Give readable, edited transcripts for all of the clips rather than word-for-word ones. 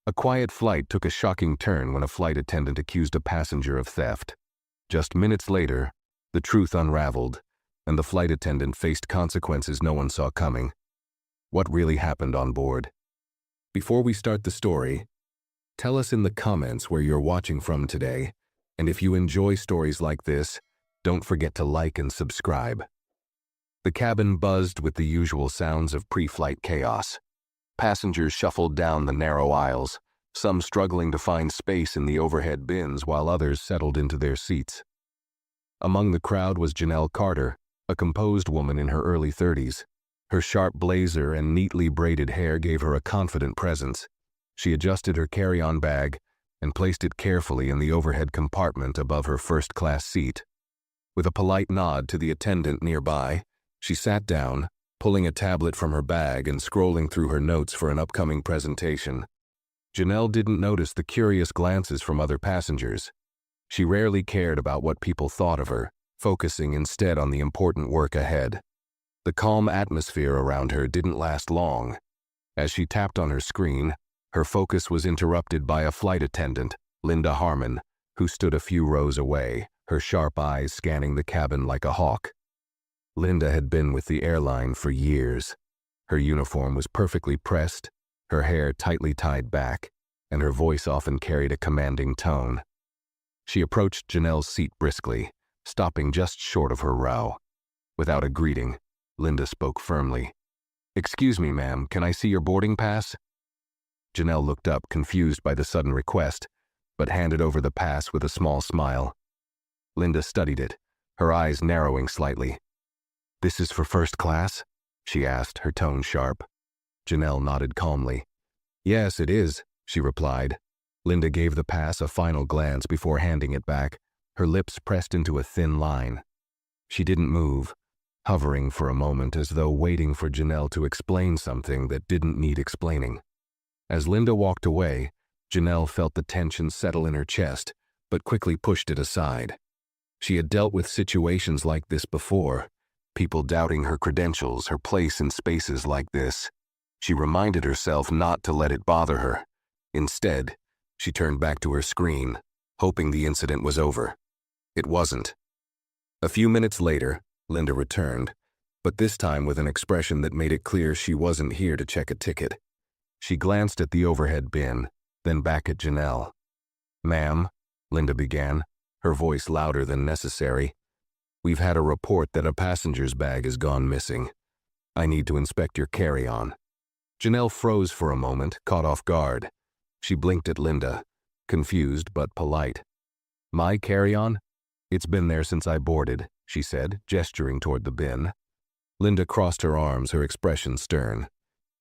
A quiet flight took a shocking turn when a flight attendant accused a passenger of theft. Just minutes later, the truth unraveled, and the flight attendant faced consequences no one saw coming. What really happened on board? Before we start the story, tell us in the comments where you're watching from today, and if you enjoy stories like this, don't forget to like and subscribe. The cabin buzzed with the usual sounds of pre-flight chaos. Passengers shuffled down the narrow aisles, some struggling to find space in the overhead bins while others settled into their seats. Among the crowd was Janelle Carter, a composed woman in her early 30s. Her sharp blazer and neatly braided hair gave her a confident presence. She adjusted her carry-on bag and placed it carefully in the overhead compartment above her first-class seat. With a polite nod to the attendant nearby, she sat down, pulling a tablet from her bag and scrolling through her notes for an upcoming presentation. Janelle didn't notice the curious glances from other passengers. She rarely cared about what people thought of her, focusing instead on the important work ahead. The calm atmosphere around her didn't last long. As she tapped on her screen, her focus was interrupted by a flight attendant, Linda Harmon, who stood a few rows away, her sharp eyes scanning the cabin like a hawk. Linda had been with the airline for years. Her uniform was perfectly pressed, her hair tightly tied back, and her voice often carried a commanding tone. She approached Janelle's seat briskly, stopping just short of her row. Without a greeting, Linda spoke firmly. "Excuse me, ma'am, can I see your boarding pass?" Janelle looked up, confused by the sudden request, but handed over the pass with a small smile. Linda studied it, her eyes narrowing slightly. "This is for first class?" she asked, her tone sharp. Janelle nodded calmly. "Yes, it is," she replied. Linda gave the pass a final glance before handing it back, her lips pressed into a thin line. She didn't move, hovering for a moment as though waiting for Janelle to explain something that didn't need explaining. As Linda walked away, Janelle felt the tension settle in her chest, but quickly pushed it aside. She had dealt with situations like this before, people doubting her credentials, her place in spaces like this. She reminded herself not to let it bother her. Instead, she turned back to her screen, hoping the incident was over. It wasn't. A few minutes later, Linda returned, but this time with an expression that made it clear she wasn't here to check a ticket. She glanced at the overhead bin, then back at Janelle. "Ma'am," Linda began, her voice louder than necessary, "we've had a report that a passenger's bag has gone missing. I need to inspect your carry-on." Janelle froze for a moment, caught off guard. She blinked at Linda, confused but polite. "My carry-on? It's been there since I boarded," she said, gesturing toward the bin. Linda crossed her arms, her expression stern.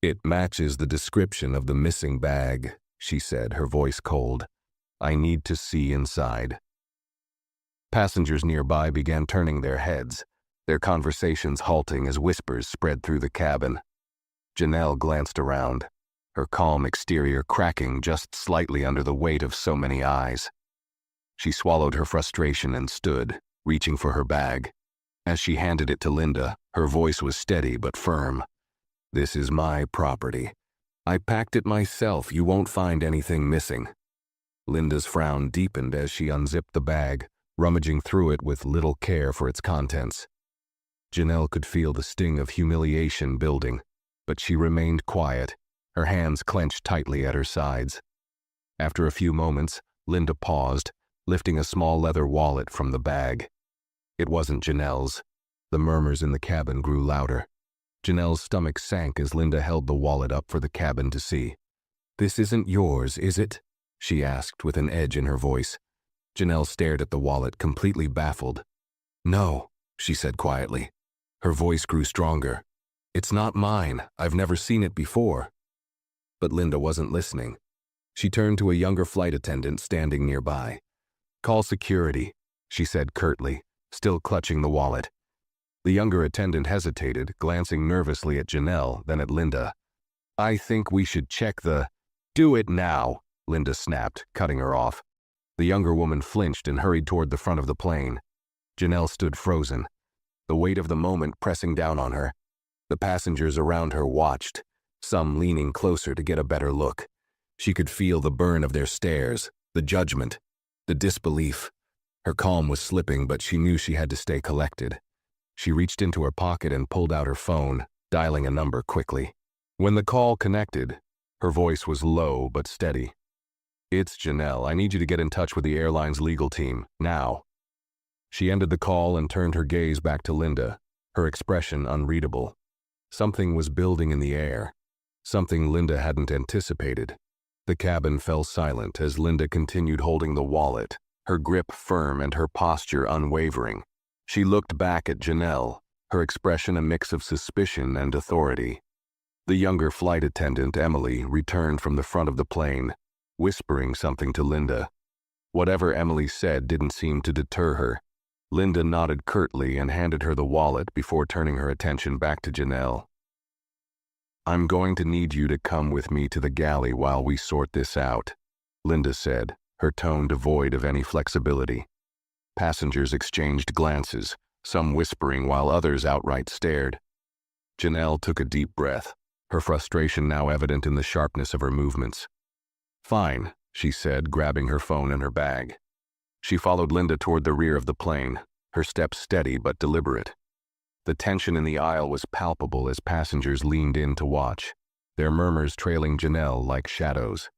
"It matches the description of the missing bag," she said, her voice cold. "I need to see inside." Passengers nearby began turning their heads, their conversations halting as whispers spread through the cabin. Janelle glanced around, her calm exterior cracking just slightly under the weight of so many eyes. She swallowed her frustration and stood, reaching for her bag. As she handed it to Linda, her voice was steady but firm. "This is my property. I packed it myself. You won't find anything missing." Linda's frown deepened as she unzipped the bag, rummaging through it with little care for its contents. Janelle could feel the sting of humiliation building, but she remained quiet, her hands clenched tightly at her sides. After a few moments, Linda paused, lifting a small leather wallet from the bag. It wasn't Janelle's. The murmurs in the cabin grew louder. Janelle's stomach sank as Linda held the wallet up for the cabin to see. "This isn't yours, is it?" she asked with an edge in her voice. Janelle stared at the wallet, completely baffled. "No," she said quietly. Her voice grew stronger. "It's not mine. I've never seen it before." But Linda wasn't listening. She turned to a younger flight attendant standing nearby. "Call security," she said curtly, still clutching the wallet. The younger attendant hesitated, glancing nervously at Janelle, then at Linda. "I think we should check the—" "Do it now," Linda snapped, cutting her off. The younger woman flinched and hurried toward the front of the plane. Janelle stood frozen, the weight of the moment pressing down on her. The passengers around her watched, some leaning closer to get a better look. She could feel the burn of their stares, the judgment, the disbelief. Her calm was slipping, but she knew she had to stay collected. She reached into her pocket and pulled out her phone, dialing a number quickly. When the call connected, her voice was low but steady. "It's Janelle. I need you to get in touch with the airline's legal team, now." She ended the call and turned her gaze back to Linda, her expression unreadable. Something was building in the air, something Linda hadn't anticipated. The cabin fell silent as Linda continued holding the wallet, her grip firm and her posture unwavering. She looked back at Janelle, her expression a mix of suspicion and authority. The younger flight attendant, Emily, returned from the front of the plane, whispering something to Linda. Whatever Emily said didn't seem to deter her. Linda nodded curtly and handed her the wallet before turning her attention back to Janelle. "I'm going to need you to come with me to the galley while we sort this out," Linda said, her tone devoid of any flexibility. Passengers exchanged glances, some whispering while others outright stared. Janelle took a deep breath, her frustration now evident in the sharpness of her movements. "Fine," she said, grabbing her phone and her bag. She followed Linda toward the rear of the plane, her steps steady but deliberate. The tension in the aisle was palpable as passengers leaned in to watch, their murmurs trailing Janelle like shadows.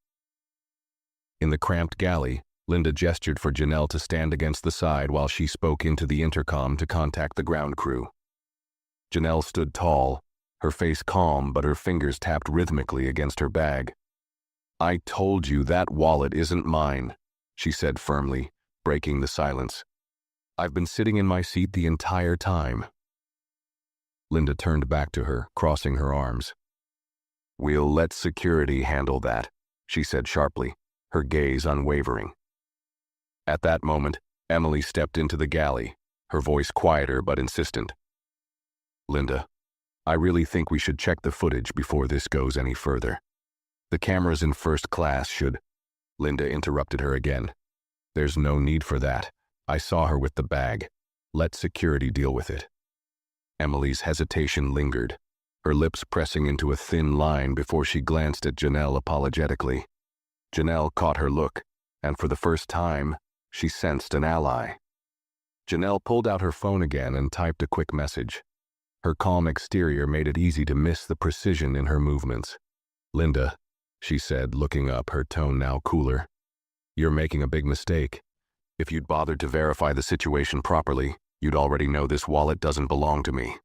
In the cramped galley, Linda gestured for Janelle to stand against the side while she spoke into the intercom to contact the ground crew. Janelle stood tall, her face calm but her fingers tapped rhythmically against her bag. "I told you that wallet isn't mine," she said firmly, breaking the silence. "I've been sitting in my seat the entire time." Linda turned back to her, crossing her arms. "We'll let security handle that," she said sharply, her gaze unwavering. At that moment, Emily stepped into the galley, her voice quieter but insistent. "Linda, I really think we should check the footage before this goes any further. The cameras in first class should—" Linda interrupted her again. "There's no need for that. I saw her with the bag. Let security deal with it." Emily's hesitation lingered, her lips pressing into a thin line before she glanced at Janelle apologetically. Janelle caught her look, and for the first time, she sensed an ally. Janelle pulled out her phone again and typed a quick message. Her calm exterior made it easy to miss the precision in her movements. "Linda," she said, looking up, her tone now cooler, "you're making a big mistake. If you'd bothered to verify the situation properly, you'd already know this wallet doesn't belong to me."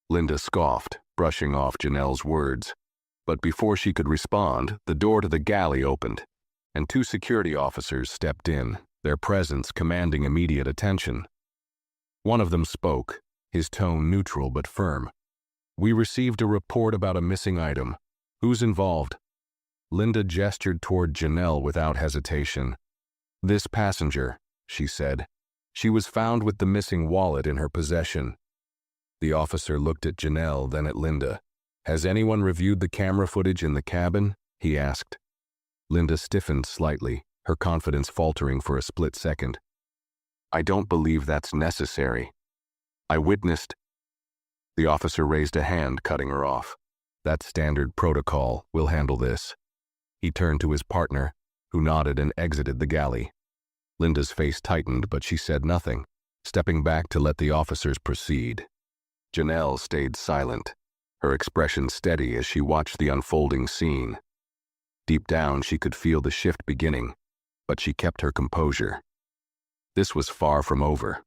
Linda scoffed, brushing off Janelle's words. But before she could respond, the door to the galley opened, and two security officers stepped in, their presence commanding immediate attention. One of them spoke, his tone neutral but firm. "We received a report about a missing item. Who's involved?" Linda gestured toward Janelle without hesitation. "This passenger," she said. "She was found with the missing wallet in her possession." The officer looked at Janelle, then at Linda. "Has anyone reviewed the camera footage in the cabin?" he asked. Linda stiffened slightly, her confidence faltering for a split second. "I don't believe that's necessary. I witnessed—" The officer raised a hand, cutting her off. "That's standard protocol. We'll handle this." He turned to his partner, who nodded and exited the galley. Linda's face tightened, but she said nothing, stepping back to let the officers proceed. Janelle stayed silent, her expression steady as she watched the unfolding scene. Deep down, she could feel the shift beginning, but she kept her composure. This was far from over.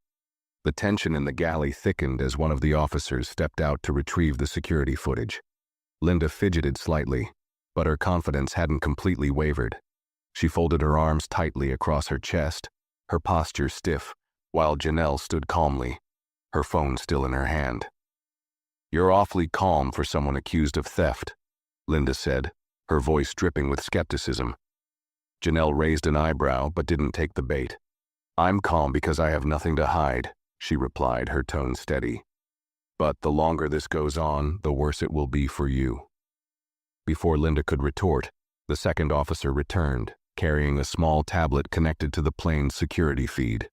The tension in the galley thickened as one of the officers stepped out to retrieve the security footage. Linda fidgeted slightly, but her confidence hadn't completely wavered. She folded her arms tightly across her chest, her posture stiff, while Janelle stood calmly, her phone still in her hand. "You're awfully calm for someone accused of theft," Linda said, her voice dripping with skepticism. Janelle raised an eyebrow but didn't take the bait. "I'm calm because I have nothing to hide," she replied, her tone steady. "But the longer this goes on, the worse it will be for you." Before Linda could retort, the second officer returned, carrying a small tablet connected to the plane's security feed.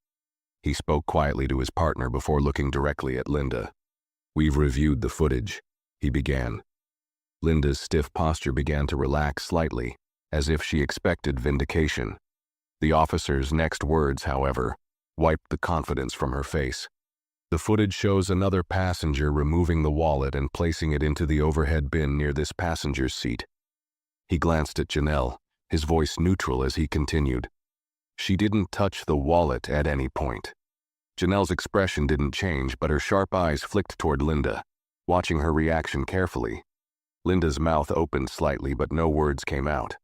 He spoke quietly to his partner before looking directly at Linda. "We've reviewed the footage," he began. Linda's stiff posture began to relax slightly, as if she expected vindication. The officer's next words, however, wiped the confidence from her face. The footage shows another passenger removing the wallet and placing it into the overhead bin near this passenger's seat. He glanced at Janelle, his voice neutral as he continued. She didn't touch the wallet at any point. Janelle's expression didn't change, but her sharp eyes flicked toward Linda, watching her reaction carefully. Linda's mouth opened slightly, but no words came out.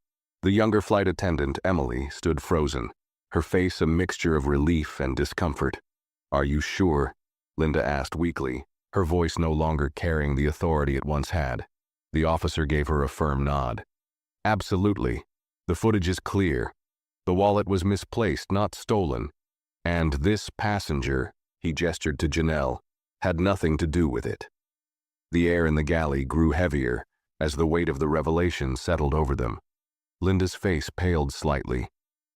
The younger flight attendant, Emily, stood frozen, her face a mixture of relief and discomfort. "Are you sure?" Linda asked weakly, her voice no longer carrying the authority it once had. The officer gave her a firm nod. "Absolutely. The footage is clear. The wallet was misplaced, not stolen. And this passenger," he gestured to Janelle, "had nothing to do with it." The air in the galley grew heavier as the weight of the revelation settled over them. Linda's face paled slightly,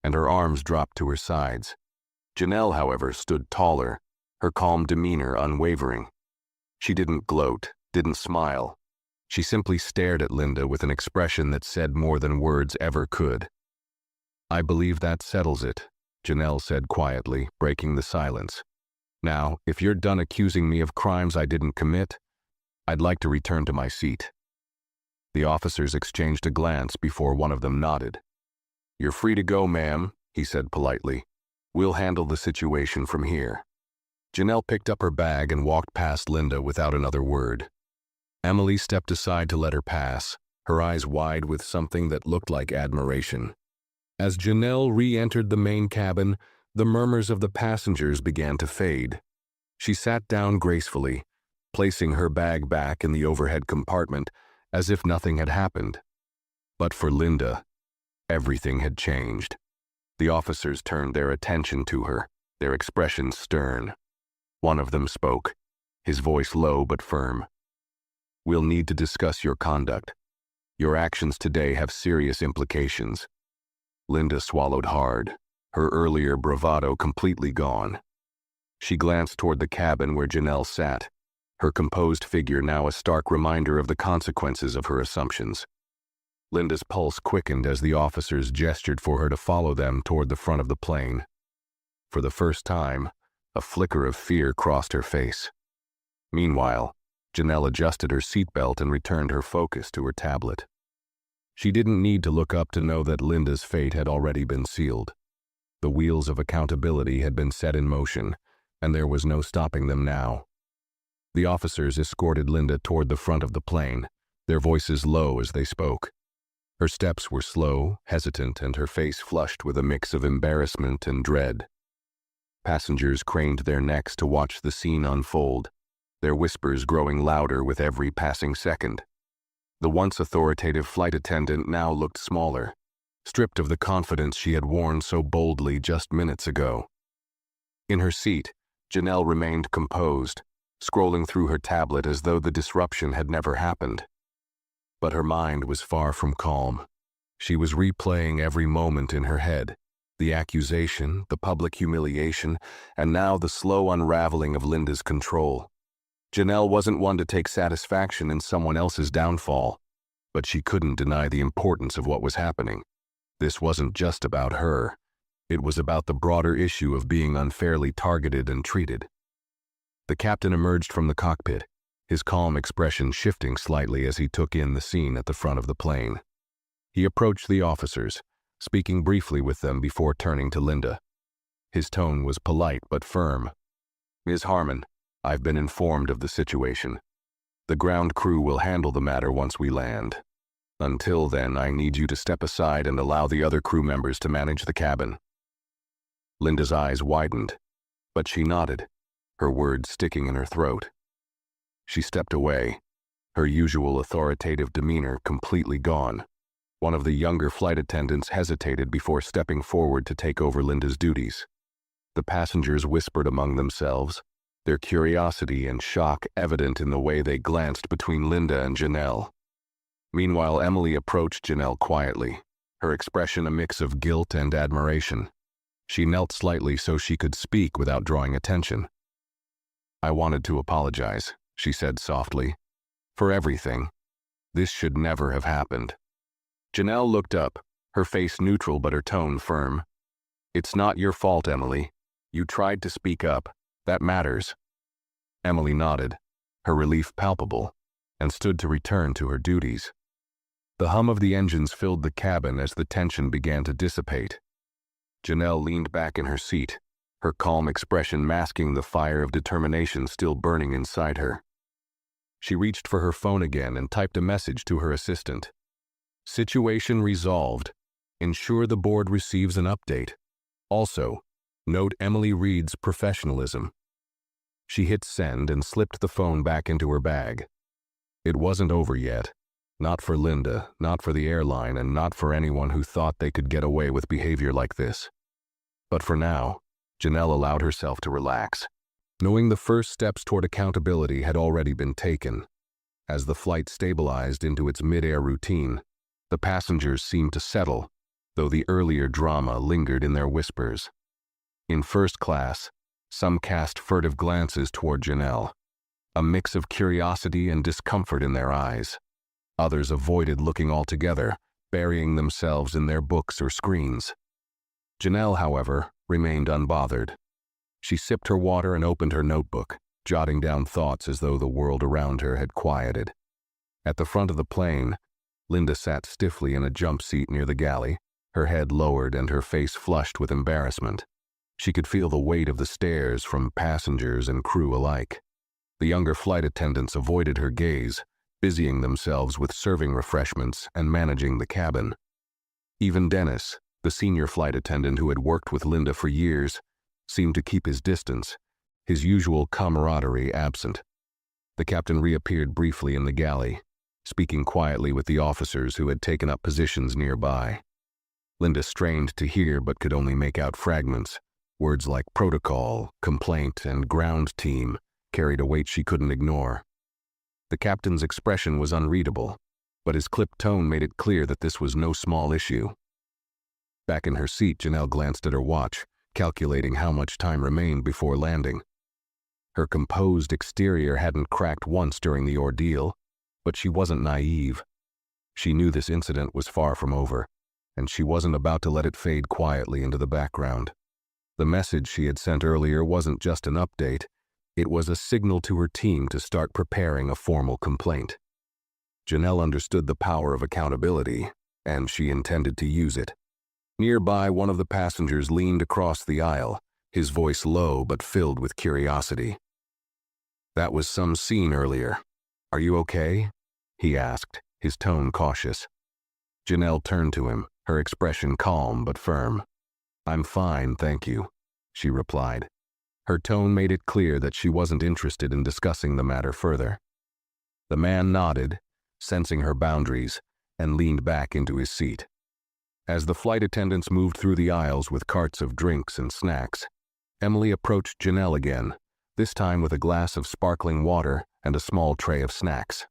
and her arms dropped to her sides. Janelle, however, stood taller, her calm demeanor unwavering. She didn't gloat, didn't smile. She simply stared at Linda with an expression that said more than words ever could. "I believe that settles it," Janelle said quietly, breaking the silence. "Now, if you're done accusing me of crimes I didn't commit, I'd like to return to my seat." The officers exchanged a glance before one of them nodded. "You're free to go, ma'am," he said politely. "We'll handle the situation from here." Janelle picked up her bag and walked past Linda without another word. Emily stepped aside to let her pass, her eyes wide with something that looked like admiration. As Janelle re-entered the main cabin, the murmurs of the passengers began to fade. She sat down gracefully, placing her bag back in the overhead compartment as if nothing had happened. But for Linda, everything had changed. The officers turned their attention to her, their expressions stern. One of them spoke, his voice low but firm. "We'll need to discuss your conduct. Your actions today have serious implications." Linda swallowed hard, her earlier bravado completely gone. She glanced toward the cabin where Janelle sat, her composed figure now a stark reminder of the consequences of her assumptions. Linda's pulse quickened as the officers gestured for her to follow them toward the front of the plane. For the first time, a flicker of fear crossed her face. Meanwhile, Janelle adjusted her seatbelt and returned her focus to her tablet. She didn't need to look up to know that Linda's fate had already been sealed. The wheels of accountability had been set in motion, and there was no stopping them now. The officers escorted Linda toward the front of the plane, their voices low as they spoke. Her steps were slow, hesitant, and her face flushed with a mix of embarrassment and dread. Passengers craned their necks to watch the scene unfold, their whispers growing louder with every passing second. The once authoritative flight attendant now looked smaller, stripped of the confidence she had worn so boldly just minutes ago. In her seat, Janelle remained composed, scrolling through her tablet as though the disruption had never happened. But her mind was far from calm. She was replaying every moment in her head, the accusation, the public humiliation, and now the slow unraveling of Linda's control. Janelle wasn't one to take satisfaction in someone else's downfall, but she couldn't deny the importance of what was happening. This wasn't just about her. It was about the broader issue of being unfairly targeted and treated. The captain emerged from the cockpit, his calm expression shifting slightly as he took in the scene at the front of the plane. He approached the officers, speaking briefly with them before turning to Linda. His tone was polite but firm. "Ms. Harmon, I've been informed of the situation. The ground crew will handle the matter once we land. Until then, I need you to step aside and allow the other crew members to manage the cabin." Linda's eyes widened, but she nodded, her words sticking in her throat. She stepped away, her usual authoritative demeanor completely gone. One of the younger flight attendants hesitated before stepping forward to take over Linda's duties. The passengers whispered among themselves, their curiosity and shock evident in the way they glanced between Linda and Janelle. Meanwhile, Emily approached Janelle quietly, her expression a mix of guilt and admiration. She knelt slightly so she could speak without drawing attention. "I wanted to apologize," she said softly, "for everything. This should never have happened." Janelle looked up, her face neutral but her tone firm. "It's not your fault, Emily. You tried to speak up. That matters." Emily nodded, her relief palpable, and stood to return to her duties. The hum of the engines filled the cabin as the tension began to dissipate. Janelle leaned back in her seat, her calm expression masking the fire of determination still burning inside her. She reached for her phone again and typed a message to her assistant. "Situation resolved. Ensure the board receives an update. Also, note Emily Reed's professionalism." She hit send and slipped the phone back into her bag. It wasn't over yet. Not for Linda, not for the airline, and not for anyone who thought they could get away with behavior like this. But for now, Janelle allowed herself to relax, knowing the first steps toward accountability had already been taken. As the flight stabilized into its mid-air routine, the passengers seemed to settle, though the earlier drama lingered in their whispers. In first class, some cast furtive glances toward Janelle, a mix of curiosity and discomfort in their eyes. Others avoided looking altogether, burying themselves in their books or screens. Janelle, however, remained unbothered. She sipped her water and opened her notebook, jotting down thoughts as though the world around her had quieted. At the front of the plane, Linda sat stiffly in a jump seat near the galley, her head lowered and her face flushed with embarrassment. She could feel the weight of the stares from passengers and crew alike. The younger flight attendants avoided her gaze, busying themselves with serving refreshments and managing the cabin. Even Dennis, the senior flight attendant who had worked with Linda for years, seemed to keep his distance, his usual camaraderie absent. The captain reappeared briefly in the galley, speaking quietly with the officers who had taken up positions nearby. Linda strained to hear but could only make out fragments. Words like protocol, complaint, and ground team carried a weight she couldn't ignore. The captain's expression was unreadable, but his clipped tone made it clear that this was no small issue. Back in her seat, Janelle glanced at her watch, calculating how much time remained before landing. Her composed exterior hadn't cracked once during the ordeal, but she wasn't naive. She knew this incident was far from over, and she wasn't about to let it fade quietly into the background. The message she had sent earlier wasn't just an update. It was a signal to her team to start preparing a formal complaint. Janelle understood the power of accountability, and she intended to use it. Nearby, one of the passengers leaned across the aisle, his voice low but filled with curiosity. "That was some scene earlier. Are you okay?" he asked, his tone cautious. Janelle turned to him, her expression calm but firm. "I'm fine, thank you," she replied. Her tone made it clear that she wasn't interested in discussing the matter further. The man nodded, sensing her boundaries, and leaned back into his seat. As the flight attendants moved through the aisles with carts of drinks and snacks, Emily approached Janelle again, this time with a glass of sparkling water and a small tray of snacks.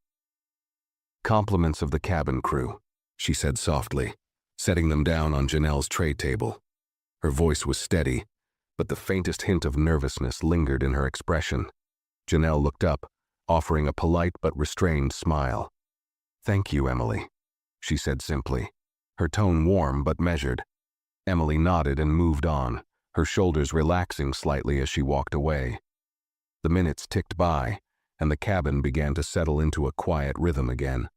"Compliments of the cabin crew," she said softly, setting them down on Janelle's tray table. Her voice was steady, but the faintest hint of nervousness lingered in her expression. Janelle looked up, offering a polite but restrained smile. "Thank you, Emily," she said simply, her tone warm but measured. Emily nodded and moved on, her shoulders relaxing slightly as she walked away. The minutes ticked by, and the cabin began to settle into a quiet rhythm again.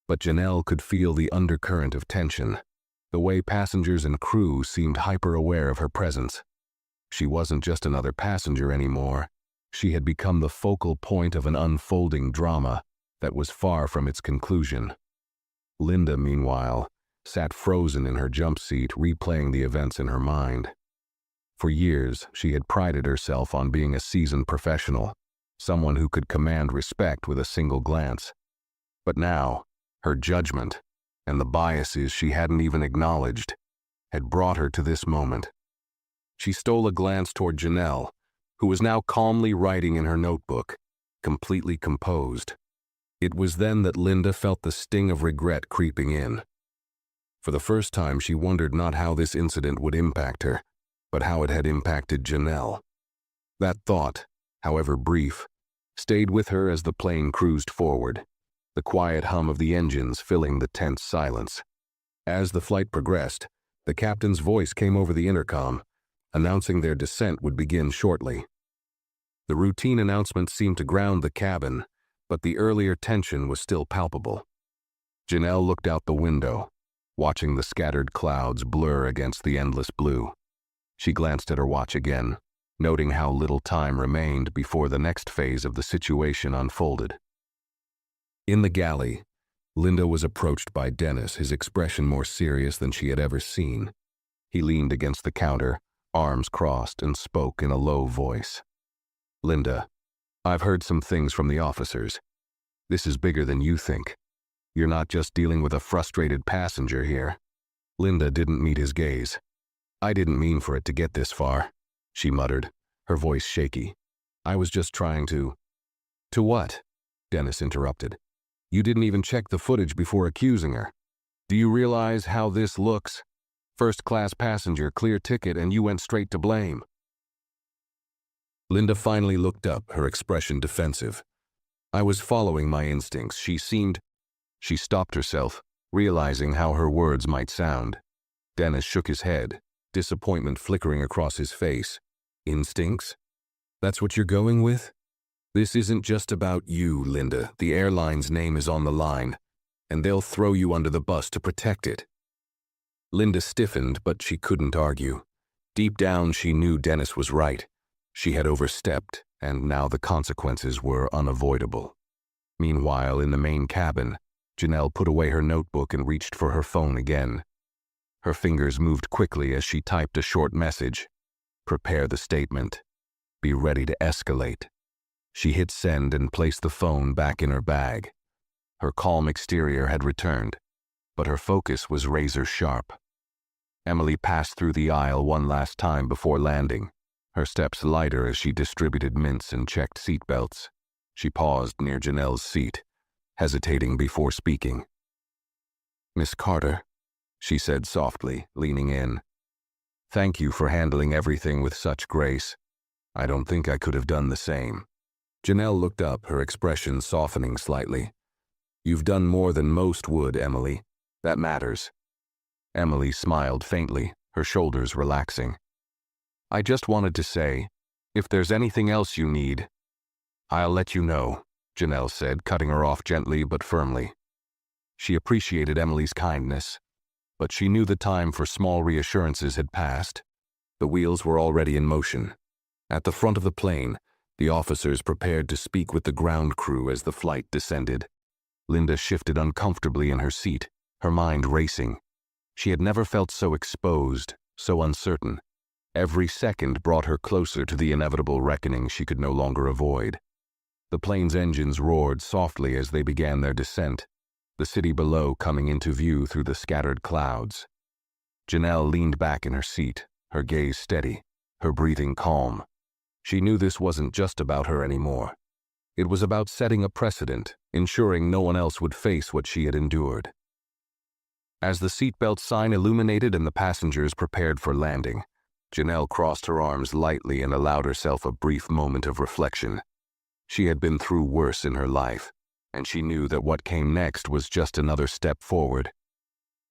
But Janelle could feel the undercurrent of tension, the way passengers and crew seemed hyper-aware of her presence. She wasn't just another passenger anymore. She had become the focal point of an unfolding drama that was far from its conclusion. Linda, meanwhile, sat frozen in her jump seat, replaying the events in her mind. For years, she had prided herself on being a seasoned professional, someone who could command respect with a single glance. But now, her judgment, and the biases she hadn't even acknowledged, had brought her to this moment. She stole a glance toward Janelle, who was now calmly writing in her notebook, completely composed. It was then that Linda felt the sting of regret creeping in. For the first time, she wondered not how this incident would impact her, but how it had impacted Janelle. That thought, however brief, stayed with her as the plane cruised forward, the quiet hum of the engines filling the tense silence. As the flight progressed, the captain's voice came over the intercom, announcing their descent would begin shortly. The routine announcement seemed to ground the cabin, but the earlier tension was still palpable. Janelle looked out the window, watching the scattered clouds blur against the endless blue. She glanced at her watch again, noting how little time remained before the next phase of the situation unfolded. In the galley, Linda was approached by Dennis, his expression more serious than she had ever seen. He leaned against the counter, arms crossed, and spoke in a low voice. "Linda, I've heard some things from the officers. This is bigger than you think. You're not just dealing with a frustrated passenger here." Linda didn't meet his gaze. "I didn't mean for it to get this far," she muttered, her voice shaky. "I was just trying to—" "To what?" Dennis interrupted. "You didn't even check the footage before accusing her. Do you realize how this looks? First-class passenger, clear ticket, and you went straight to blame." Linda finally looked up, her expression defensive. "I was following my instincts. She stopped herself, realizing how her words might sound. Dennis shook his head, disappointment flickering across his face. "Instincts? That's what you're going with? This isn't just about you, Linda. The airline's name is on the line, and they'll throw you under the bus to protect it." Linda stiffened, but she couldn't argue. Deep down, she knew Dennis was right. She had overstepped, and now the consequences were unavoidable. Meanwhile, in the main cabin, Janelle put away her notebook and reached for her phone again. Her fingers moved quickly as she typed a short message. "Prepare the statement. Be ready to escalate." She hit send and placed the phone back in her bag. Her calm exterior had returned, but her focus was razor sharp. Emily passed through the aisle one last time before landing, her steps lighter as she distributed mints and checked seatbelts. She paused near Janelle's seat, hesitating before speaking. "Miss Carter," she said softly, leaning in. "Thank you for handling everything with such grace. I don't think I could have done the same." Janelle looked up, her expression softening slightly. "You've done more than most would, Emily. That matters." Emily smiled faintly, her shoulders relaxing. "I just wanted to say, if there's anything else you need—" "I'll let you know," Janelle said, cutting her off gently but firmly. She appreciated Emily's kindness, but she knew the time for small reassurances had passed. The wheels were already in motion. At the front of the plane, the officers prepared to speak with the ground crew as the flight descended. Linda shifted uncomfortably in her seat, her mind racing. She had never felt so exposed, so uncertain. Every second brought her closer to the inevitable reckoning she could no longer avoid. The plane's engines roared softly as they began their descent, the city below coming into view through the scattered clouds. Janelle leaned back in her seat, her gaze steady, her breathing calm. She knew this wasn't just about her anymore. It was about setting a precedent, ensuring no one else would face what she had endured. As the seatbelt sign illuminated and the passengers prepared for landing, Janelle crossed her arms lightly and allowed herself a brief moment of reflection. She had been through worse in her life, and she knew that what came next was just another step forward.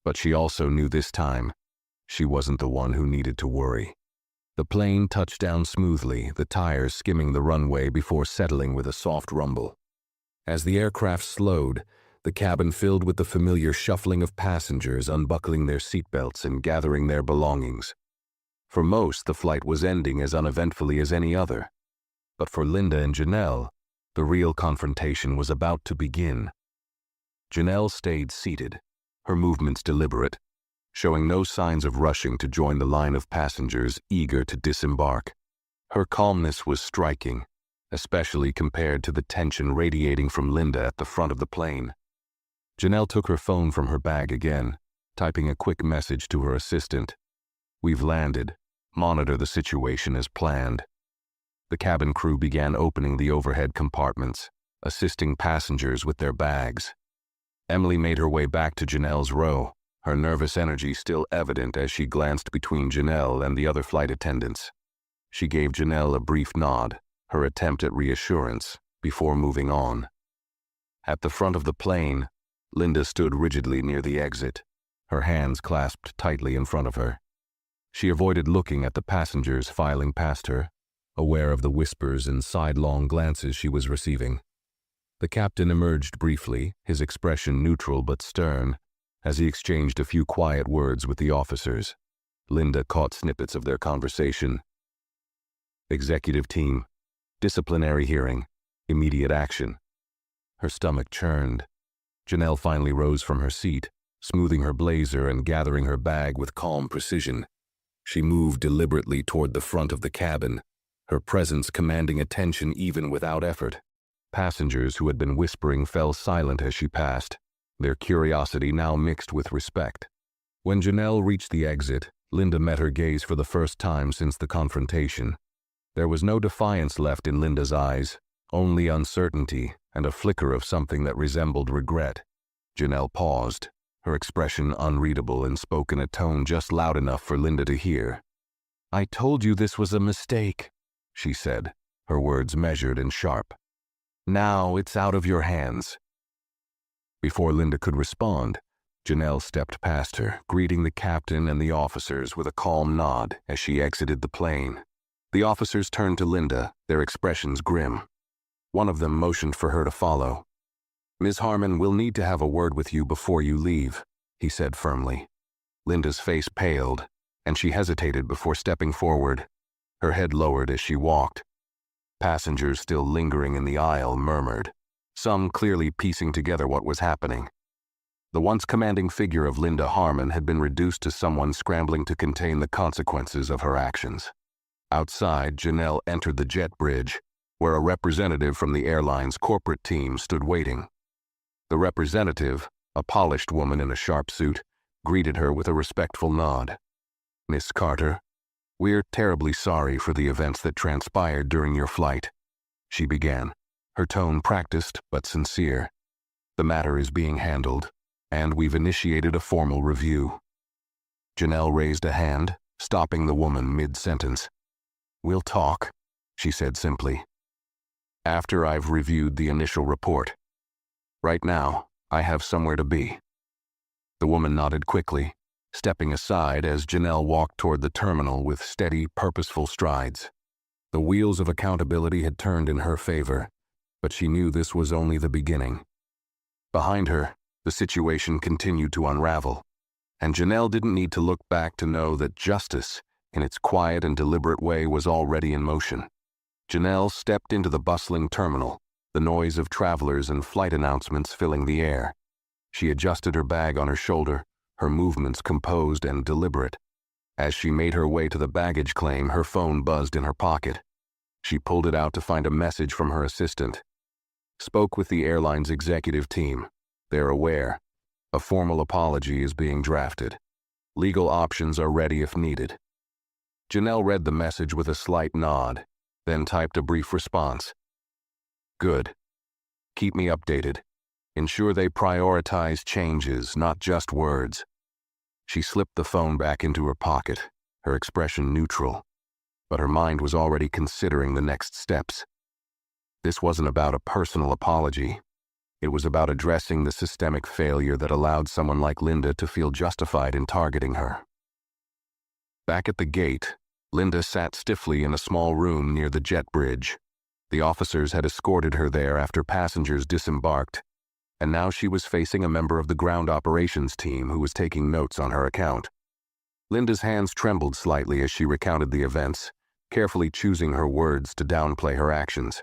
But she also knew this time, she wasn't the one who needed to worry. The plane touched down smoothly, the tires skimming the runway before settling with a soft rumble. As the aircraft slowed, the cabin filled with the familiar shuffling of passengers unbuckling their seatbelts and gathering their belongings. For most, the flight was ending as uneventfully as any other. But for Linda and Janelle, the real confrontation was about to begin. Janelle stayed seated, her movements deliberate, showing no signs of rushing to join the line of passengers eager to disembark. Her calmness was striking, especially compared to the tension radiating from Linda at the front of the plane. Janelle took her phone from her bag again, typing a quick message to her assistant. "We've landed. Monitor the situation as planned." The cabin crew began opening the overhead compartments, assisting passengers with their bags. Emily made her way back to Janelle's row, her nervous energy still evident as she glanced between Janelle and the other flight attendants. She gave Janelle a brief nod, her attempt at reassurance, before moving on. At the front of the plane, Linda stood rigidly near the exit, her hands clasped tightly in front of her. She avoided looking at the passengers filing past her, aware of the whispers and sidelong glances she was receiving. The captain emerged briefly, his expression neutral but stern, as he exchanged a few quiet words with the officers. Linda caught snippets of their conversation. Executive team, disciplinary hearing, immediate action. Her stomach churned. Janelle finally rose from her seat, smoothing her blazer and gathering her bag with calm precision. She moved deliberately toward the front of the cabin, her presence commanding attention even without effort. Passengers who had been whispering fell silent as she passed, their curiosity now mixed with respect. When Janelle reached the exit, Linda met her gaze for the first time since the confrontation. There was no defiance left in Linda's eyes, only uncertainty and a flicker of something that resembled regret. Janelle paused, her expression unreadable, and spoke in a tone just loud enough for Linda to hear. "I told you this was a mistake," she said, her words measured and sharp. "Now it's out of your hands." Before Linda could respond, Janelle stepped past her, greeting the captain and the officers with a calm nod as she exited the plane. The officers turned to Linda, their expressions grim. One of them motioned for her to follow. "Ms. Harmon, we'll need to have a word with you before you leave," he said firmly. Linda's face paled, and she hesitated before stepping forward, her head lowered as she walked. Passengers still lingering in the aisle murmured, some clearly piecing together what was happening. The once commanding figure of Linda Harmon had been reduced to someone scrambling to contain the consequences of her actions. Outside, Janelle entered the jet bridge, where a representative from the airline's corporate team stood waiting. The representative, a polished woman in a sharp suit, greeted her with a respectful nod. "Miss Carter, we're terribly sorry for the events that transpired during your flight," she began, her tone practiced but sincere. "The matter is being handled, and we've initiated a formal review." Janelle raised a hand, stopping the woman mid-sentence. "We'll talk," she said simply, "after I've reviewed the initial report. Right now, I have somewhere to be." The woman nodded quickly, stepping aside as Janelle walked toward the terminal with steady, purposeful strides. The wheels of accountability had turned in her favor, but she knew this was only the beginning. Behind her, the situation continued to unravel, and Janelle didn't need to look back to know that justice, in its quiet and deliberate way, was already in motion. Janelle stepped into the bustling terminal, the noise of travelers and flight announcements filling the air. She adjusted her bag on her shoulder, her movements composed and deliberate. As she made her way to the baggage claim, her phone buzzed in her pocket. She pulled it out to find a message from her assistant. "Spoke with the airline's executive team. They're aware. A formal apology is being drafted. Legal options are ready if needed." Janelle read the message with a slight nod, then typed a brief response. "Good. Keep me updated. Ensure they prioritize changes, not just words." She slipped the phone back into her pocket, her expression neutral, but her mind was already considering the next steps. This wasn't about a personal apology. It was about addressing the systemic failure that allowed someone like Linda to feel justified in targeting her. Back at the gate, Linda sat stiffly in a small room near the jet bridge. The officers had escorted her there after passengers disembarked, and now she was facing a member of the ground operations team who was taking notes on her account. Linda's hands trembled slightly as she recounted the events, carefully choosing her words to downplay her actions.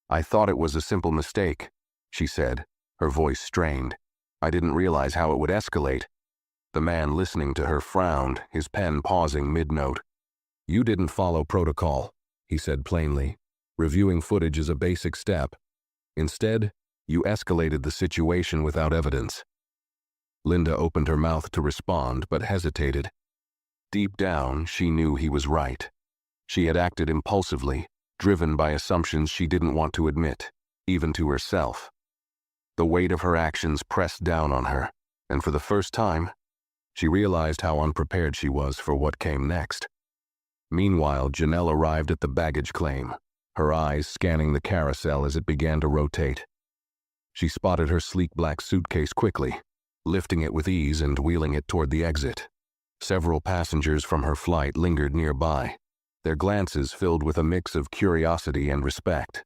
"I thought it was a simple mistake," she said, her voice strained. "I didn't realize how it would escalate." The man listening to her frowned, his pen pausing mid-note. "You didn't follow protocol," he said plainly. "Reviewing footage is a basic step. Instead, you escalated the situation without evidence." Linda opened her mouth to respond, but hesitated. Deep down, she knew he was right. She had acted impulsively, driven by assumptions she didn't want to admit, even to herself. The weight of her actions pressed down on her, and for the first time, she realized how unprepared she was for what came next. Meanwhile, Janelle arrived at the baggage claim, her eyes scanning the carousel as it began to rotate. She spotted her sleek black suitcase quickly, lifting it with ease and wheeling it toward the exit. Several passengers from her flight lingered nearby, their glances filled with a mix of curiosity and respect.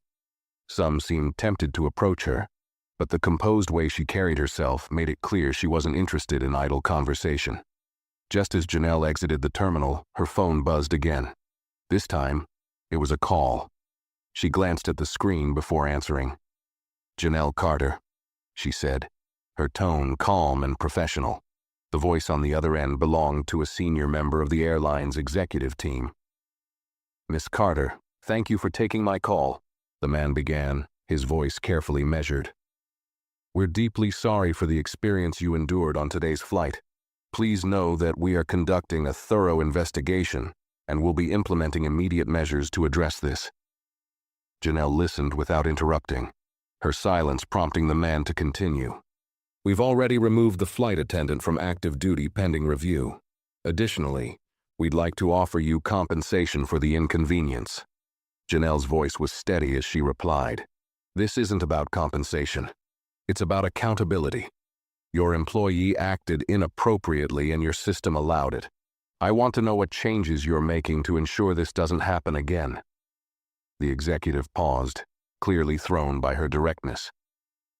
Some seemed tempted to approach her, but the composed way she carried herself made it clear she wasn't interested in idle conversation. Just as Janelle exited the terminal, her phone buzzed again. This time, it was a call. She glanced at the screen before answering. "Janelle Carter," she said, her tone calm and professional. The voice on the other end belonged to a senior member of the airline's executive team. "Miss Carter, thank you for taking my call," the man began, his voice carefully measured. "We're deeply sorry for the experience you endured on today's flight. Please know that we are conducting a thorough investigation and will be implementing immediate measures to address this." Janelle listened without interrupting, her silence prompting the man to continue. "We've already removed the flight attendant from active duty pending review. Additionally, we'd like to offer you compensation for the inconvenience." Janelle's voice was steady as she replied, "This isn't about compensation. It's about accountability. Your employee acted inappropriately and your system allowed it. I want to know what changes you're making to ensure this doesn't happen again." The executive paused, clearly thrown by her directness.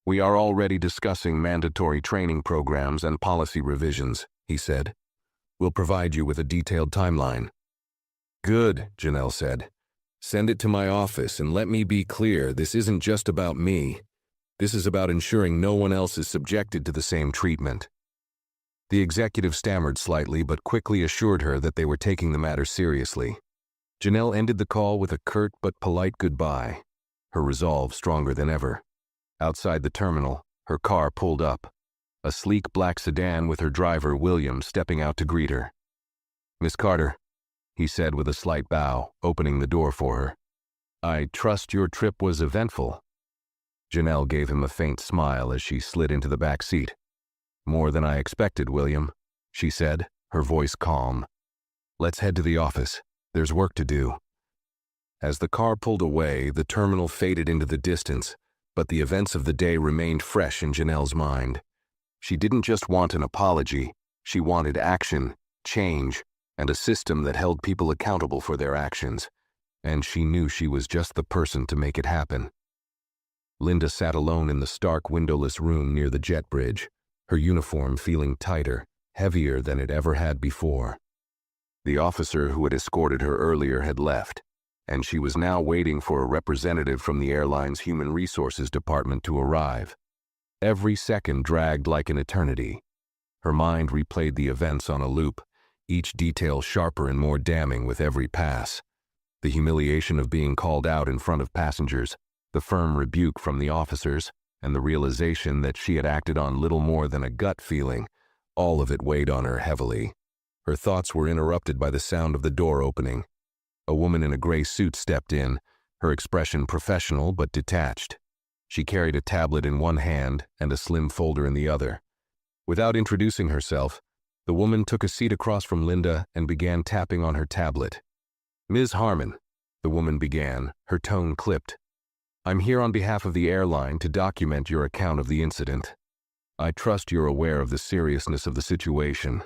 "We are already discussing mandatory training programs and policy revisions," he said. "We'll provide you with a detailed timeline." "Good," Janelle said. "Send it to my office and let me be clear, this isn't just about me. This is about ensuring no one else is subjected to the same treatment." The executive stammered slightly but quickly assured her that they were taking the matter seriously. Janelle ended the call with a curt but polite goodbye, her resolve stronger than ever. Outside the terminal, her car pulled up, a sleek black sedan with her driver, William, stepping out to greet her. "Miss Carter," he said with a slight bow, opening the door for her. "I trust your trip was eventful." Janelle gave him a faint smile as she slid into the back seat. "More than I expected, William," she said, her voice calm. "Let's head to the office. There's work to do." As the car pulled away, the terminal faded into the distance, but the events of the day remained fresh in Janelle's mind. She didn't just want an apology, she wanted action, change, and a system that held people accountable for their actions. And she knew she was just the person to make it happen. Linda sat alone in the stark windowless room near the jet bridge, her uniform feeling tighter, heavier than it ever had before. The officer who had escorted her earlier had left, and she was now waiting for a representative from the airline's Human Resources Department to arrive. Every second dragged like an eternity. Her mind replayed the events on a loop, each detail sharper and more damning with every pass. The humiliation of being called out in front of passengers, the firm rebuke from the officers, and the realization that she had acted on little more than a gut feeling, all of it weighed on her heavily. Her thoughts were interrupted by the sound of the door opening. A woman in a gray suit stepped in, her expression professional but detached. She carried a tablet in one hand and a slim folder in the other. Without introducing herself, the woman took a seat across from Linda and began tapping on her tablet. "Ms. Harmon," the woman began, her tone clipped. "I'm here on behalf of the airline to document your account of the incident. I trust you're aware of the seriousness of the situation."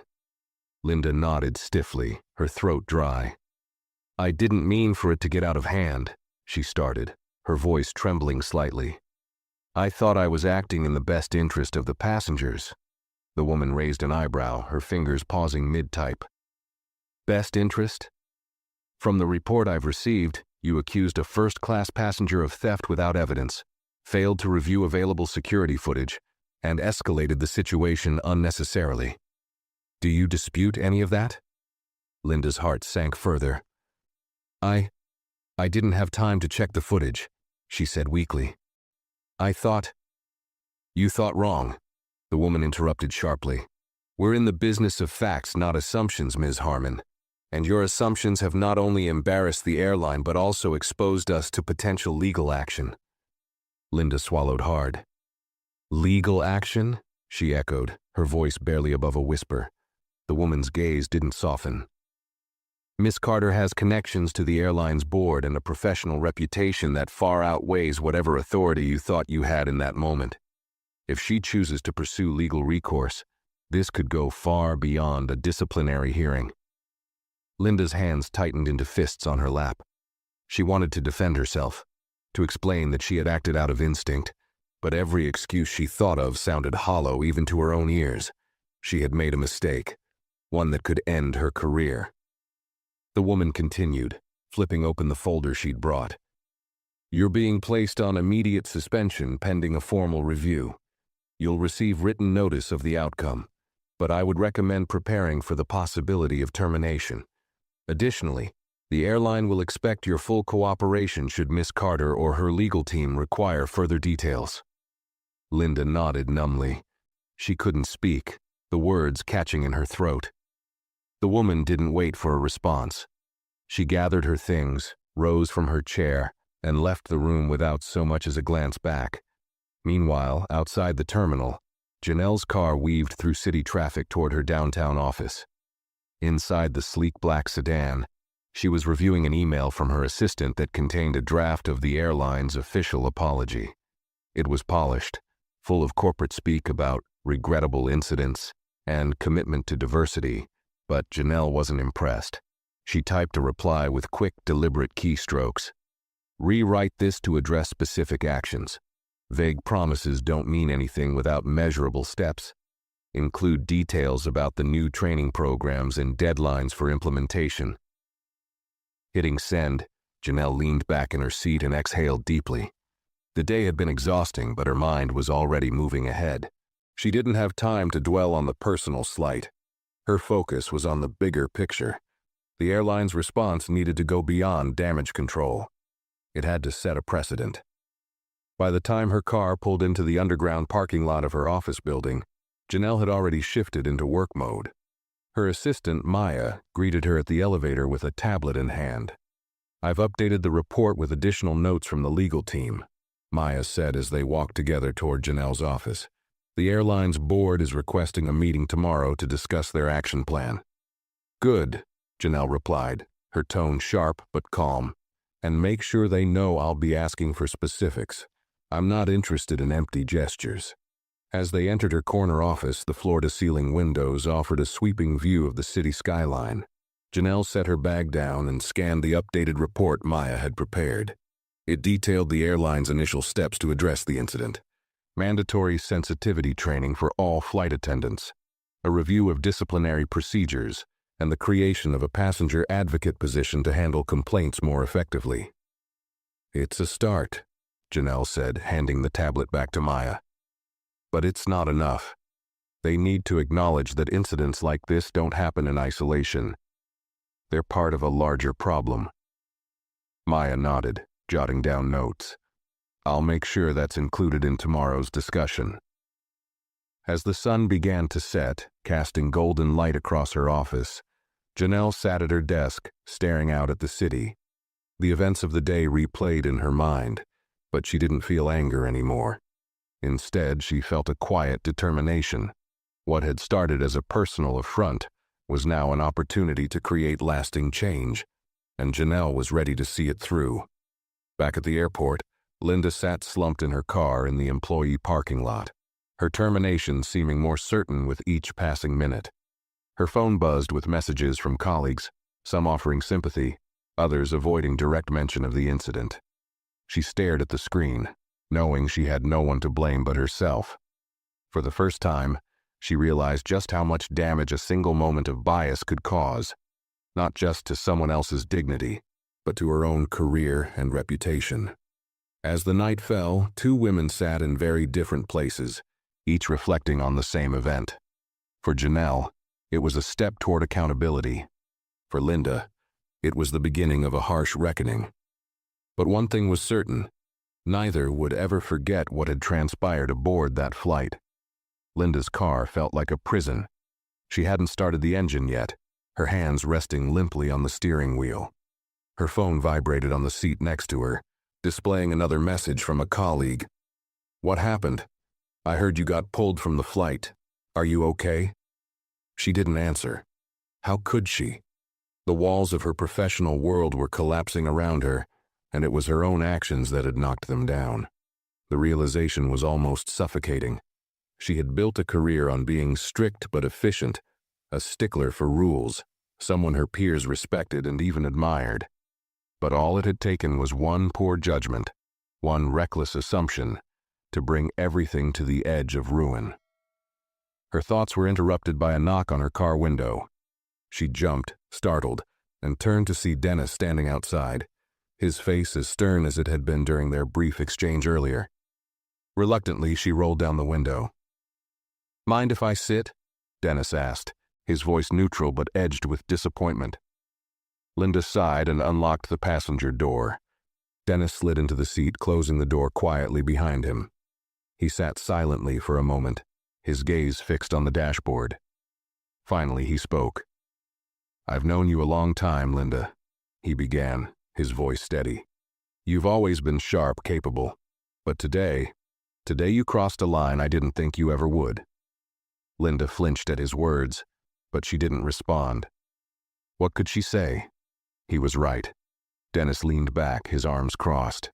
Linda nodded stiffly, her throat dry. "I didn't mean for it to get out of hand," she started, her voice trembling slightly. "I thought I was acting in the best interest of the passengers." The woman raised an eyebrow, her fingers pausing mid-type. "Best interest? From the report I've received, you accused a first-class passenger of theft without evidence, failed to review available security footage, and escalated the situation unnecessarily. Do you dispute any of that?" Linda's heart sank further. I didn't have time to check the footage," she said weakly. "I thought—" "You thought wrong," the woman interrupted sharply. "We're in the business of facts, not assumptions, Ms. Harmon. And your assumptions have not only embarrassed the airline but also exposed us to potential legal action." Linda swallowed hard. "Legal action?" she echoed, her voice barely above a whisper. The woman's gaze didn't soften. "Miss Carter has connections to the airline's board and a professional reputation that far outweighs whatever authority you thought you had in that moment. If she chooses to pursue legal recourse, this could go far beyond a disciplinary hearing. Linda's hands tightened into fists on her lap. She wanted to defend herself, to explain that she had acted out of instinct, but every excuse she thought of sounded hollow even to her own ears. She had made a mistake, one that could end her career. The woman continued, flipping open the folder she'd brought. You're being placed on immediate suspension pending a formal review. You'll receive written notice of the outcome, but I would recommend preparing for the possibility of termination. Additionally, the airline will expect your full cooperation should Miss Carter or her legal team require further details. Linda nodded numbly. She couldn't speak, the words catching in her throat. The woman didn't wait for a response. She gathered her things, rose from her chair, and left the room without so much as a glance back. Meanwhile, outside the terminal, Janelle's car weaved through city traffic toward her downtown office. Inside the sleek black sedan, she was reviewing an email from her assistant that contained a draft of the airline's official apology. It was polished, full of corporate speak about regrettable incidents and commitment to diversity, but Janelle wasn't impressed. She typed a reply with quick, deliberate keystrokes. Rewrite this to address specific actions. Vague promises don't mean anything without measurable steps. Include details about the new training programs and deadlines for implementation. Hitting send, Janelle leaned back in her seat and exhaled deeply. The day had been exhausting, but her mind was already moving ahead. She didn't have time to dwell on the personal slight. Her focus was on the bigger picture. The airline's response needed to go beyond damage control. It had to set a precedent. By the time her car pulled into the underground parking lot of her office building, Janelle had already shifted into work mode. Her assistant, Maya, greeted her at the elevator with a tablet in hand. I've updated the report with additional notes from the legal team, Maya said as they walked together toward Janelle's office. The airline's board is requesting a meeting tomorrow to discuss their action plan. Good, Janelle replied, her tone sharp but calm. And make sure they know I'll be asking for specifics. I'm not interested in empty gestures. As they entered her corner office, the floor-to-ceiling windows offered a sweeping view of the city skyline. Janelle set her bag down and scanned the updated report Maya had prepared. It detailed the airline's initial steps to address the incident. Mandatory sensitivity training for all flight attendants, a review of disciplinary procedures, and the creation of a passenger advocate position to handle complaints more effectively. It's a start, Janelle said, handing the tablet back to Maya. But it's not enough. They need to acknowledge that incidents like this don't happen in isolation. They're part of a larger problem. Maya nodded, jotting down notes. I'll make sure that's included in tomorrow's discussion. As the sun began to set, casting golden light across her office, Janelle sat at her desk, staring out at the city. The events of the day replayed in her mind, but she didn't feel anger anymore. Instead, she felt a quiet determination. What had started as a personal affront was now an opportunity to create lasting change, and Janelle was ready to see it through. Back at the airport, Linda sat slumped in her car in the employee parking lot, her termination seeming more certain with each passing minute. Her phone buzzed with messages from colleagues, some offering sympathy, others avoiding direct mention of the incident. She stared at the screen, knowing she had no one to blame but herself. For the first time, she realized just how much damage a single moment of bias could cause, not just to someone else's dignity, but to her own career and reputation. As the night fell, two women sat in very different places, each reflecting on the same event. For Janelle, it was a step toward accountability. For Linda, it was the beginning of a harsh reckoning. But one thing was certain, neither would ever forget what had transpired aboard that flight. Linda's car felt like a prison. She hadn't started the engine yet, her hands resting limply on the steering wheel. Her phone vibrated on the seat next to her, displaying another message from a colleague. What happened? I heard you got pulled from the flight. Are you okay? She didn't answer. How could she? The walls of her professional world were collapsing around her, and it was her own actions that had knocked them down. The realization was almost suffocating. She had built a career on being strict but efficient, a stickler for rules, someone her peers respected and even admired. But all it had taken was one poor judgment, one reckless assumption, to bring everything to the edge of ruin. Her thoughts were interrupted by a knock on her car window. She jumped, startled, and turned to see Dennis standing outside, his face as stern as it had been during their brief exchange earlier. Reluctantly, she rolled down the window. "Mind if I sit?" Dennis asked, his voice neutral but edged with disappointment. Linda sighed and unlocked the passenger door. Dennis slid into the seat, closing the door quietly behind him. He sat silently for a moment, his gaze fixed on the dashboard. Finally, he spoke. "I've known you a long time, Linda," he began, his voice steady. "You've always been sharp, capable. But today you crossed a line I didn't think you ever would." Linda flinched at his words, but she didn't respond. What could she say? He was right. Dennis leaned back, his arms crossed.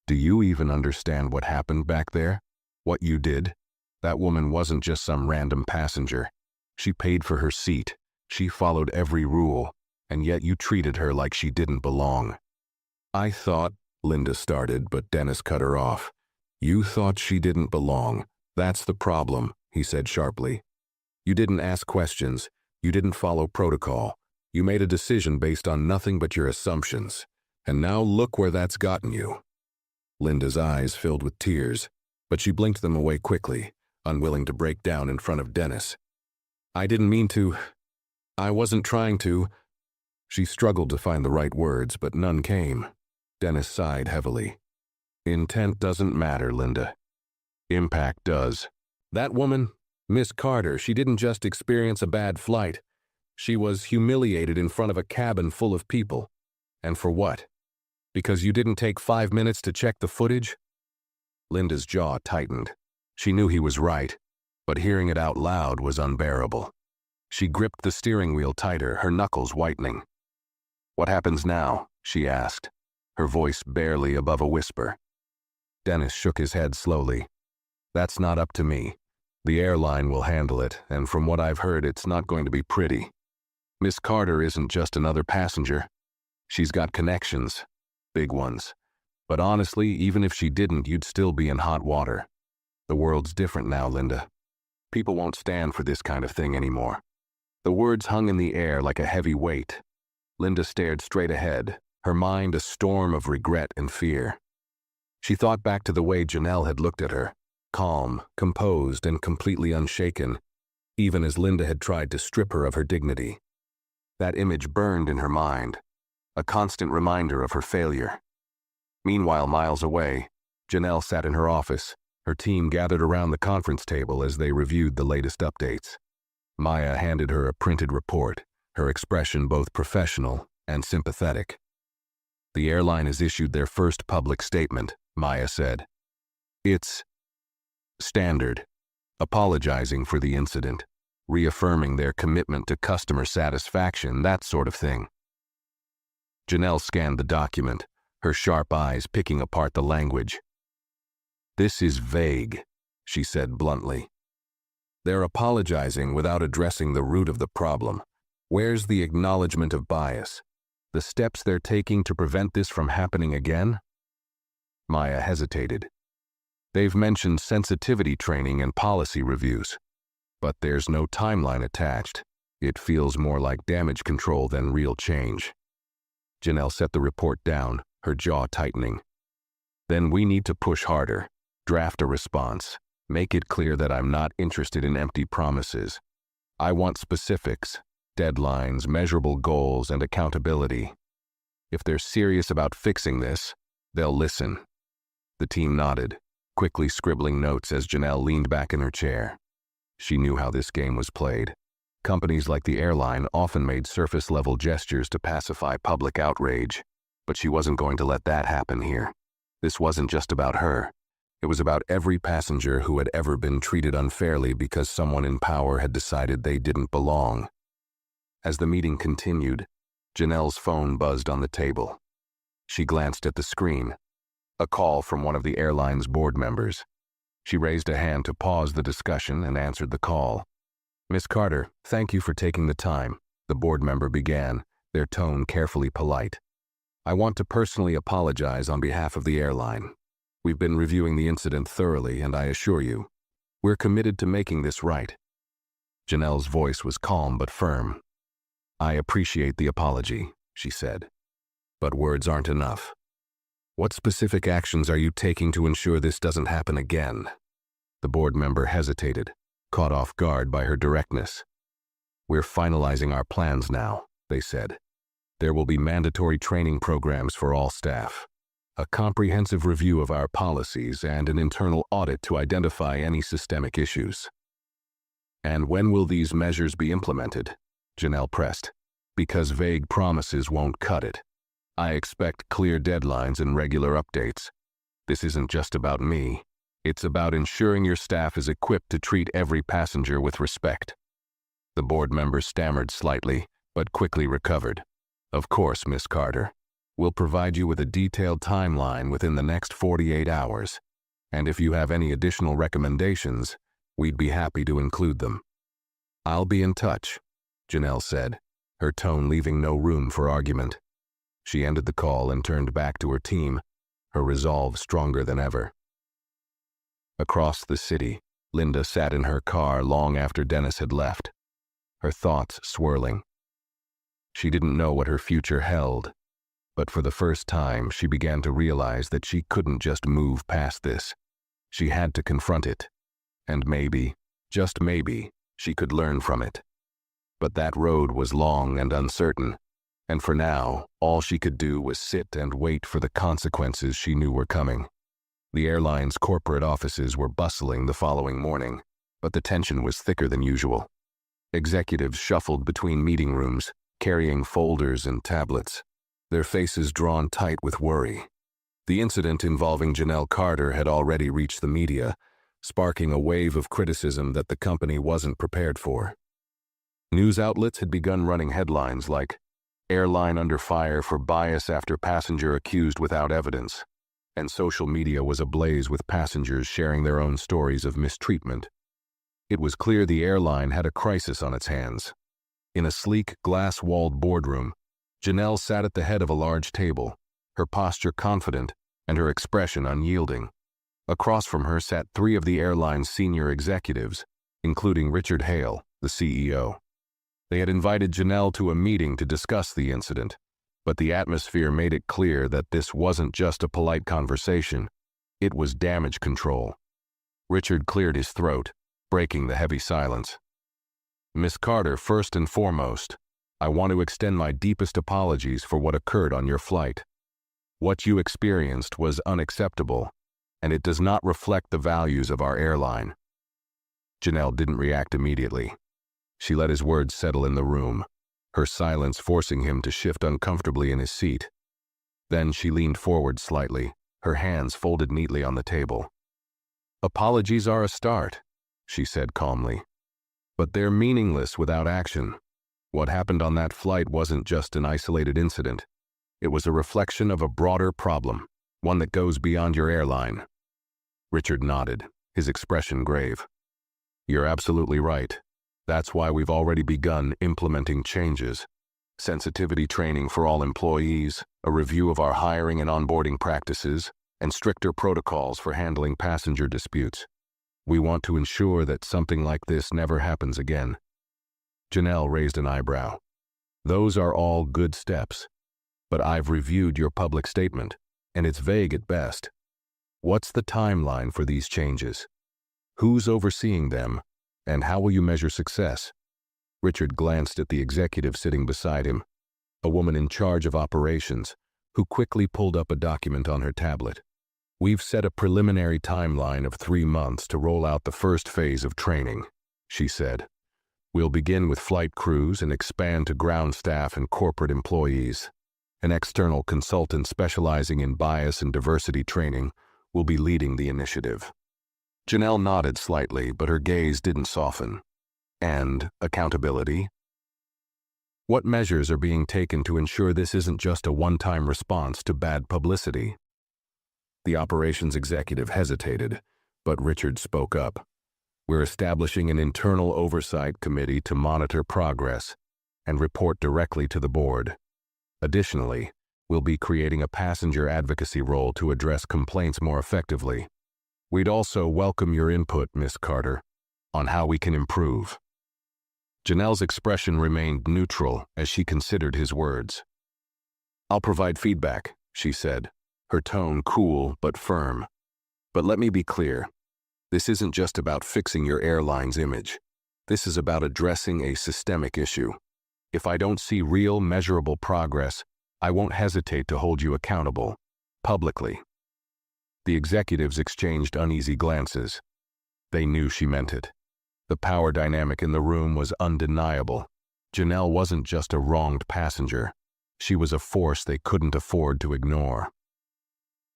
"Do you even understand what happened back there? What you did? That woman wasn't just some random passenger. She paid for her seat. She followed every rule, and yet you treated her like she didn't belong." "I thought," Linda started, but Dennis cut her off. "You thought she didn't belong. That's the problem," he said sharply. "You didn't ask questions. You didn't follow protocol. You made a decision based on nothing but your assumptions. And now look where that's gotten you." Linda's eyes filled with tears, but she blinked them away quickly, unwilling to break down in front of Dennis. "I didn't mean to. I wasn't trying to." She struggled to find the right words, but none came. Dennis sighed heavily. "Intent doesn't matter, Linda. Impact does. That woman, Miss Carter, she didn't just experience a bad flight. She was humiliated in front of a cabin full of people. And for what? Because you didn't take 5 minutes to check the footage?" Linda's jaw tightened. She knew he was right, but hearing it out loud was unbearable. She gripped the steering wheel tighter, her knuckles whitening. "What happens now?" she asked, her voice barely above a whisper. Dennis shook his head slowly. "That's not up to me. The airline will handle it, and from what I've heard, it's not going to be pretty. Miss Carter isn't just another passenger. She's got connections, big ones. But honestly, even if she didn't, you'd still be in hot water. The world's different now, Linda. People won't stand for this kind of thing anymore." The words hung in the air like a heavy weight. Linda stared straight ahead, her mind a storm of regret and fear. She thought back to the way Janelle had looked at her, calm, composed, and completely unshaken, even as Linda had tried to strip her of her dignity. That image burned in her mind, a constant reminder of her failure. Meanwhile, miles away, Janelle sat in her office, her team gathered around the conference table as they reviewed the latest updates. Maya handed her a printed report, her expression both professional and sympathetic. "The airline has issued their first public statement," Maya said. "It's standard, apologizing for the incident, reaffirming their commitment to customer satisfaction, that sort of thing." Janelle scanned the document, her sharp eyes picking apart the language. "This is vague," she said bluntly. "They're apologizing without addressing the root of the problem. Where's the acknowledgement of bias? The steps they're taking to prevent this from happening again?" Maya hesitated. "They've mentioned sensitivity training and policy reviews, but there's no timeline attached. It feels more like damage control than real change." Janelle set the report down, her jaw tightening. "Then we need to push harder, draft a response, make it clear that I'm not interested in empty promises. I want specifics, deadlines, measurable goals, and accountability. If they're serious about fixing this, they'll listen." The team nodded, quickly scribbling notes as Janelle leaned back in her chair. She knew how this game was played. Companies like the airline often made surface-level gestures to pacify public outrage, but she wasn't going to let that happen here. This wasn't just about her. It was about every passenger who had ever been treated unfairly because someone in power had decided they didn't belong. As the meeting continued, Janelle's phone buzzed on the table. She glanced at the screen. A call from one of the airline's board members. She raised a hand to pause the discussion and answered the call. "Miss Carter, thank you for taking the time," the board member began, their tone carefully polite. "I want to personally apologize on behalf of the airline. We've been reviewing the incident thoroughly, and I assure you, we're committed to making this right." Janelle's voice was calm but firm. "I appreciate the apology," she said, "but words aren't enough. What specific actions are you taking to ensure this doesn't happen again?" The board member hesitated, caught off guard by her directness. "We're finalizing our plans now," they said. "There will be mandatory training programs for all staff, a comprehensive review of our policies, and an internal audit to identify any systemic issues." "And when will these measures be implemented?" Janelle pressed. "Because vague promises won't cut it. I expect clear deadlines and regular updates. This isn't just about me. It's about ensuring your staff is equipped to treat every passenger with respect." The board member stammered slightly, but quickly recovered. "Of course, Miss Carter. We'll provide you with a detailed timeline within the next 48 hours. And if you have any additional recommendations, we'd be happy to include them." "I'll be in touch," Janelle said, her tone leaving no room for argument. She ended the call and turned back to her team, her resolve stronger than ever. Across the city, Linda sat in her car long after Dennis had left, her thoughts swirling. She didn't know what her future held, but for the first time she began to realize that she couldn't just move past this. She had to confront it, and maybe, just maybe, she could learn from it. But that road was long and uncertain, and for now, all she could do was sit and wait for the consequences she knew were coming. The airline's corporate offices were bustling the following morning, but the tension was thicker than usual. Executives shuffled between meeting rooms, carrying folders and tablets, their faces drawn tight with worry. The incident involving Janelle Carter had already reached the media, sparking a wave of criticism that the company wasn't prepared for. News outlets had begun running headlines like, "Airline under fire for bias after passenger accused without evidence," and social media was ablaze with passengers sharing their own stories of mistreatment. It was clear the airline had a crisis on its hands. In a sleek, glass-walled boardroom, Janelle sat at the head of a large table, her posture confident and her expression unyielding. Across from her sat three of the airline's senior executives, including Richard Hale, the CEO. They had invited Janelle to a meeting to discuss the incident, but the atmosphere made it clear that this wasn't just a polite conversation, it was damage control. Richard cleared his throat, breaking the heavy silence. "Miss Carter, first and foremost, I want to extend my deepest apologies for what occurred on your flight. What you experienced was unacceptable, and it does not reflect the values of our airline." Janelle didn't react immediately. She let his words settle in the room, her silence forcing him to shift uncomfortably in his seat. Then she leaned forward slightly, her hands folded neatly on the table. "Apologies are a start," she said calmly. "But they're meaningless without action. What happened on that flight wasn't just an isolated incident. It was a reflection of a broader problem, one that goes beyond your airline." Richard nodded, his expression grave. "You're absolutely right. That's why we've already begun implementing changes. Sensitivity training for all employees, a review of our hiring and onboarding practices, and stricter protocols for handling passenger disputes. We want to ensure that something like this never happens again." Janelle raised an eyebrow. "Those are all good steps, but I've reviewed your public statement, and it's vague at best. What's the timeline for these changes? Who's overseeing them, and how will you measure success?" Richard glanced at the executive sitting beside him, a woman in charge of operations, who quickly pulled up a document on her tablet. "We've set a preliminary timeline of 3 months to roll out the first phase of training," she said. "We'll begin with flight crews and expand to ground staff and corporate employees. An external consultant specializing in bias and diversity training will be leading the initiative." Janelle nodded slightly, but her gaze didn't soften. "And accountability? What measures are being taken to ensure this isn't just a one-time response to bad publicity?" The operations executive hesitated, But Richard spoke up. We're establishing an internal oversight committee to monitor progress and report directly to the board. Additionally, we'll be creating a passenger advocacy role to address complaints more effectively. We'd also welcome your input, Miss Carter, on how we can improve. Janelle's expression remained neutral as she considered his words. I'll provide feedback, she said, her tone cool but firm. But let me be clear. This isn't just about fixing your airline's image. This is about addressing a systemic issue. If I don't see real, measurable progress, I won't hesitate to hold you accountable, publicly. The executives exchanged uneasy glances. They knew she meant it. The power dynamic in the room was undeniable. Janelle wasn't just a wronged passenger. She was a force they couldn't afford to ignore.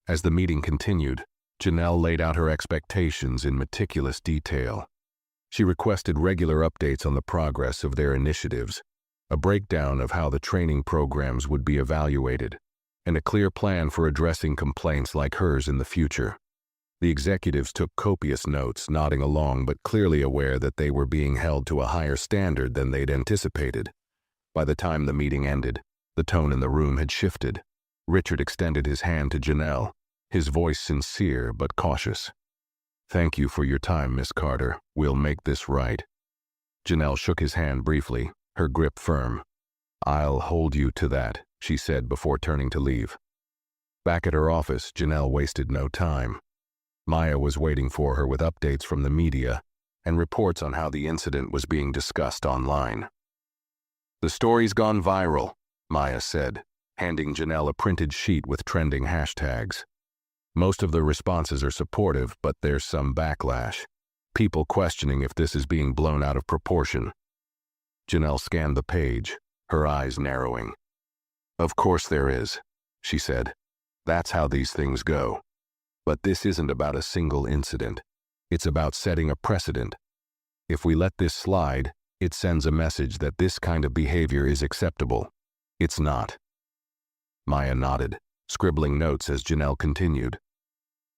As the meeting continued, Janelle laid out her expectations in meticulous detail. She requested regular updates on the progress of their initiatives, a breakdown of how the training programs would be evaluated, and a clear plan for addressing complaints like hers in the future. The executives took copious notes, nodding along but clearly aware that they were being held to a higher standard than they'd anticipated. By the time the meeting ended, the tone in the room had shifted. Richard extended his hand to Janelle, his voice sincere but cautious. Thank you for your time, Miss Carter. We'll make this right. Janelle shook his hand briefly, her grip firm. I'll hold you to that, she said before turning to leave. Back at her office, Janelle wasted no time. Maya was waiting for her with updates from the media and reports on how the incident was being discussed online. The story's gone viral, Maya said, handing Janelle a printed sheet with trending hashtags. Most of the responses are supportive, but there's some backlash. People questioning if this is being blown out of proportion. Janelle scanned the page, her eyes narrowing. Of course there is, she said. That's how these things go. But this isn't about a single incident. It's about setting a precedent. If we let this slide, it sends a message that this kind of behavior is acceptable. It's not. Maya nodded, scribbling notes as Janelle continued.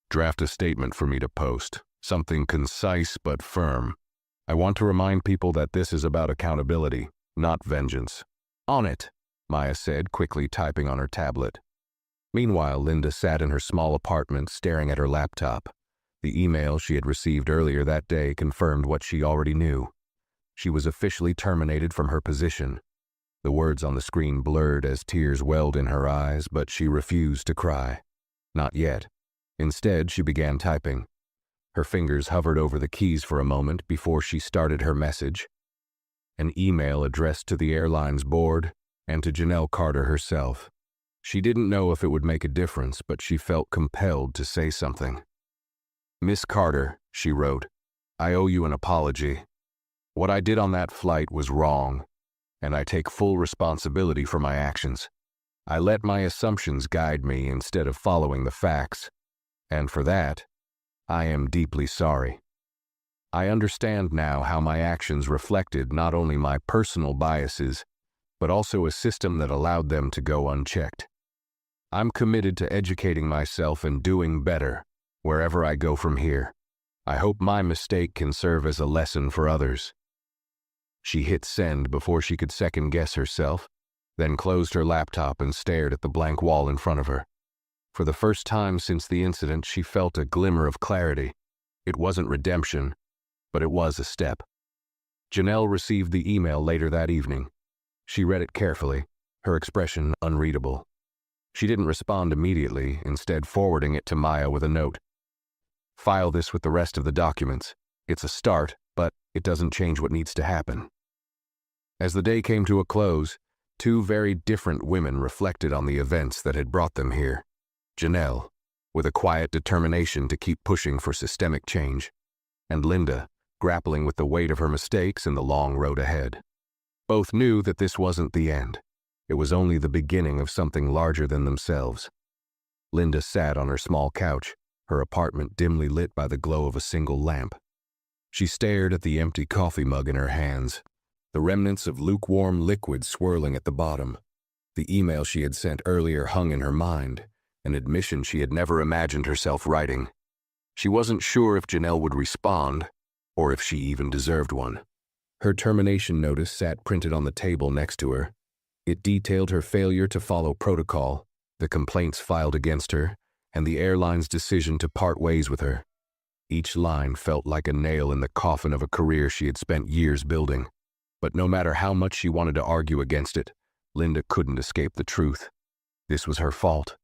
Draft a statement for me to post, something concise but firm. I want to remind people that this is about accountability, not vengeance. On it, Maya said, quickly typing on her tablet. Meanwhile, Linda sat in her small apartment staring at her laptop. The email she had received earlier that day confirmed what she already knew. She was officially terminated from her position. The words on the screen blurred as tears welled in her eyes, but she refused to cry. Not yet. Instead, she began typing. Her fingers hovered over the keys for a moment before she started her message. An email addressed to the airline's board and to Janelle Carter herself. She didn't know if it would make a difference, but she felt compelled to say something. Miss Carter, she wrote, I owe you an apology. What I did on that flight was wrong, and I take full responsibility for my actions. I let my assumptions guide me instead of following the facts, and for that, I am deeply sorry. I understand now how my actions reflected not only my personal biases, but also a system that allowed them to go unchecked. I'm committed to educating myself and doing better wherever I go from here. I hope my mistake can serve as a lesson for others. She hit send before she could second-guess herself, then closed her laptop and stared at the blank wall in front of her. For the first time since the incident, she felt a glimmer of clarity. It wasn't redemption, but it was a step. Janelle received the email later that evening. She read it carefully, her expression unreadable. She didn't respond immediately, instead forwarding it to Maya with a note. File this with the rest of the documents. It's a start, but it doesn't change what needs to happen. As the day came to a close, two very different women reflected on the events that had brought them here. Janelle, with a quiet determination to keep pushing for systemic change, and Linda, grappling with the weight of her mistakes and the long road ahead. Both knew that this wasn't the end. It was only the beginning of something larger than themselves. Linda sat on her small couch, her apartment dimly lit by the glow of a single lamp. She stared at the empty coffee mug in her hands, the remnants of lukewarm liquid swirling at the bottom. The email she had sent earlier hung in her mind, an admission she had never imagined herself writing. She wasn't sure if Janelle would respond, or if she even deserved one. Her termination notice sat printed on the table next to her. It detailed her failure to follow protocol, the complaints filed against her, and the airline's decision to part ways with her. Each line felt like a nail in the coffin of a career she had spent years building. But no matter how much she wanted to argue against it, Linda couldn't escape the truth. This was her fault.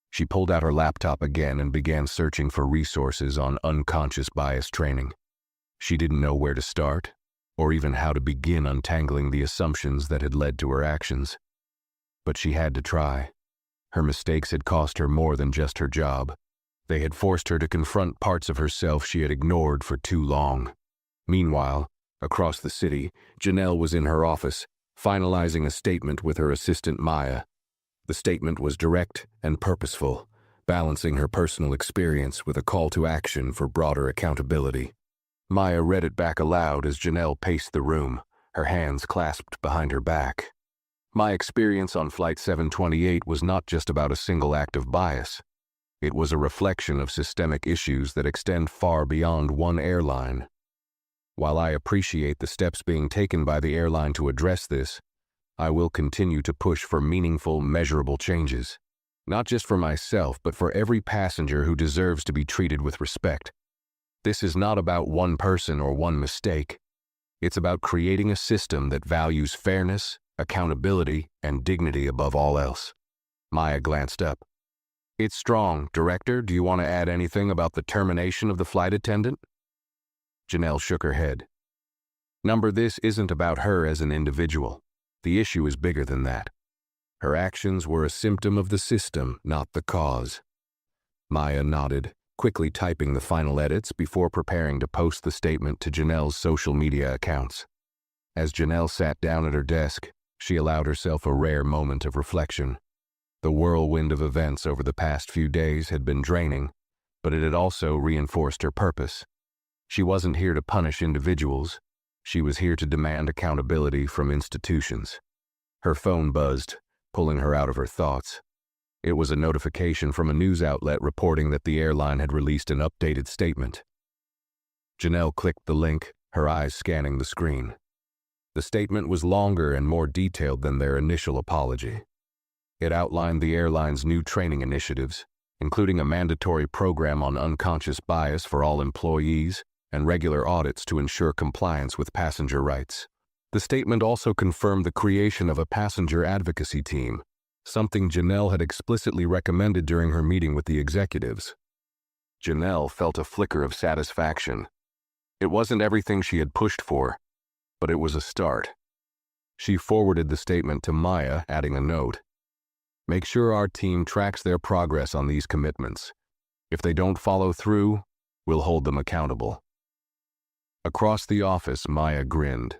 She pulled out her laptop again and began searching for resources on unconscious bias training. She didn't know where to start, or even how to begin untangling the assumptions that had led to her actions. But she had to try. Her mistakes had cost her more than just her job. They had forced her to confront parts of herself she had ignored for too long. Meanwhile, across the city, Janelle was in her office, finalizing a statement with her assistant Maya. The statement was direct and purposeful, balancing her personal experience with a call to action for broader accountability. Maya read it back aloud as Janelle paced the room, her hands clasped behind her back. My experience on Flight 728 was not just about a single act of bias. It was a reflection of systemic issues that extend far beyond one airline. While I appreciate the steps being taken by the airline to address this, I will continue to push for meaningful, measurable changes. Not just for myself, but for every passenger who deserves to be treated with respect. This is not about one person or one mistake. It's about creating a system that values fairness, accountability, and dignity above all else. Maya glanced up. It's strong. Director, do you want to add anything about the termination of the flight attendant? Janelle shook her head. This isn't about her as an individual. The issue is bigger than that. Her actions were a symptom of the system, not the cause. Maya nodded, quickly typing the final edits before preparing to post the statement to Janelle's social media accounts. As Janelle sat down at her desk, she allowed herself a rare moment of reflection. The whirlwind of events over the past few days had been draining, but it had also reinforced her purpose. She wasn't here to punish individuals. She was here to demand accountability from institutions. Her phone buzzed, pulling her out of her thoughts. It was a notification from a news outlet reporting that the airline had released an updated statement. Janelle clicked the link, her eyes scanning the screen. The statement was longer and more detailed than their initial apology. It outlined the airline's new training initiatives, including a mandatory program on unconscious bias for all employees and regular audits to ensure compliance with passenger rights. The statement also confirmed the creation of a passenger advocacy team, something Janelle had explicitly recommended during her meeting with the executives. Janelle felt a flicker of satisfaction. It wasn't everything she had pushed for, but it was a start. She forwarded the statement to Maya, adding a note. Make sure our team tracks their progress on these commitments. If they don't follow through, we'll hold them accountable. Across the office, Maya grinned.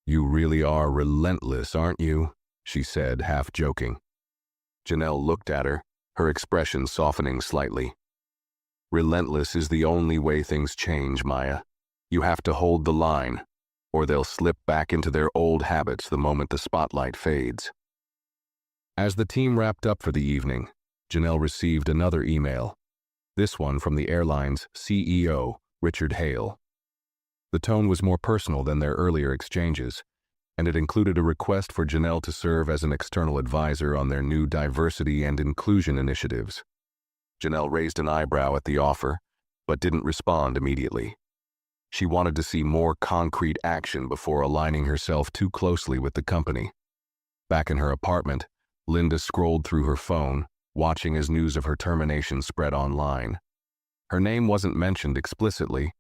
You really are relentless, aren't you? She said, half joking. Janelle looked at her, her expression softening slightly. Relentless is the only way things change, Maya. You have to hold the line, or they'll slip back into their old habits the moment the spotlight fades. As the team wrapped up for the evening, Janelle received another email, this one from the airline's CEO, Richard Hale. The tone was more personal than their earlier exchanges, and it included a request for Janelle to serve as an external advisor on their new diversity and inclusion initiatives. Janelle raised an eyebrow at the offer, but didn't respond immediately. She wanted to see more concrete action before aligning herself too closely with the company. Back in her apartment, Linda scrolled through her phone, watching as news of her termination spread online. Her name wasn't mentioned explicitly,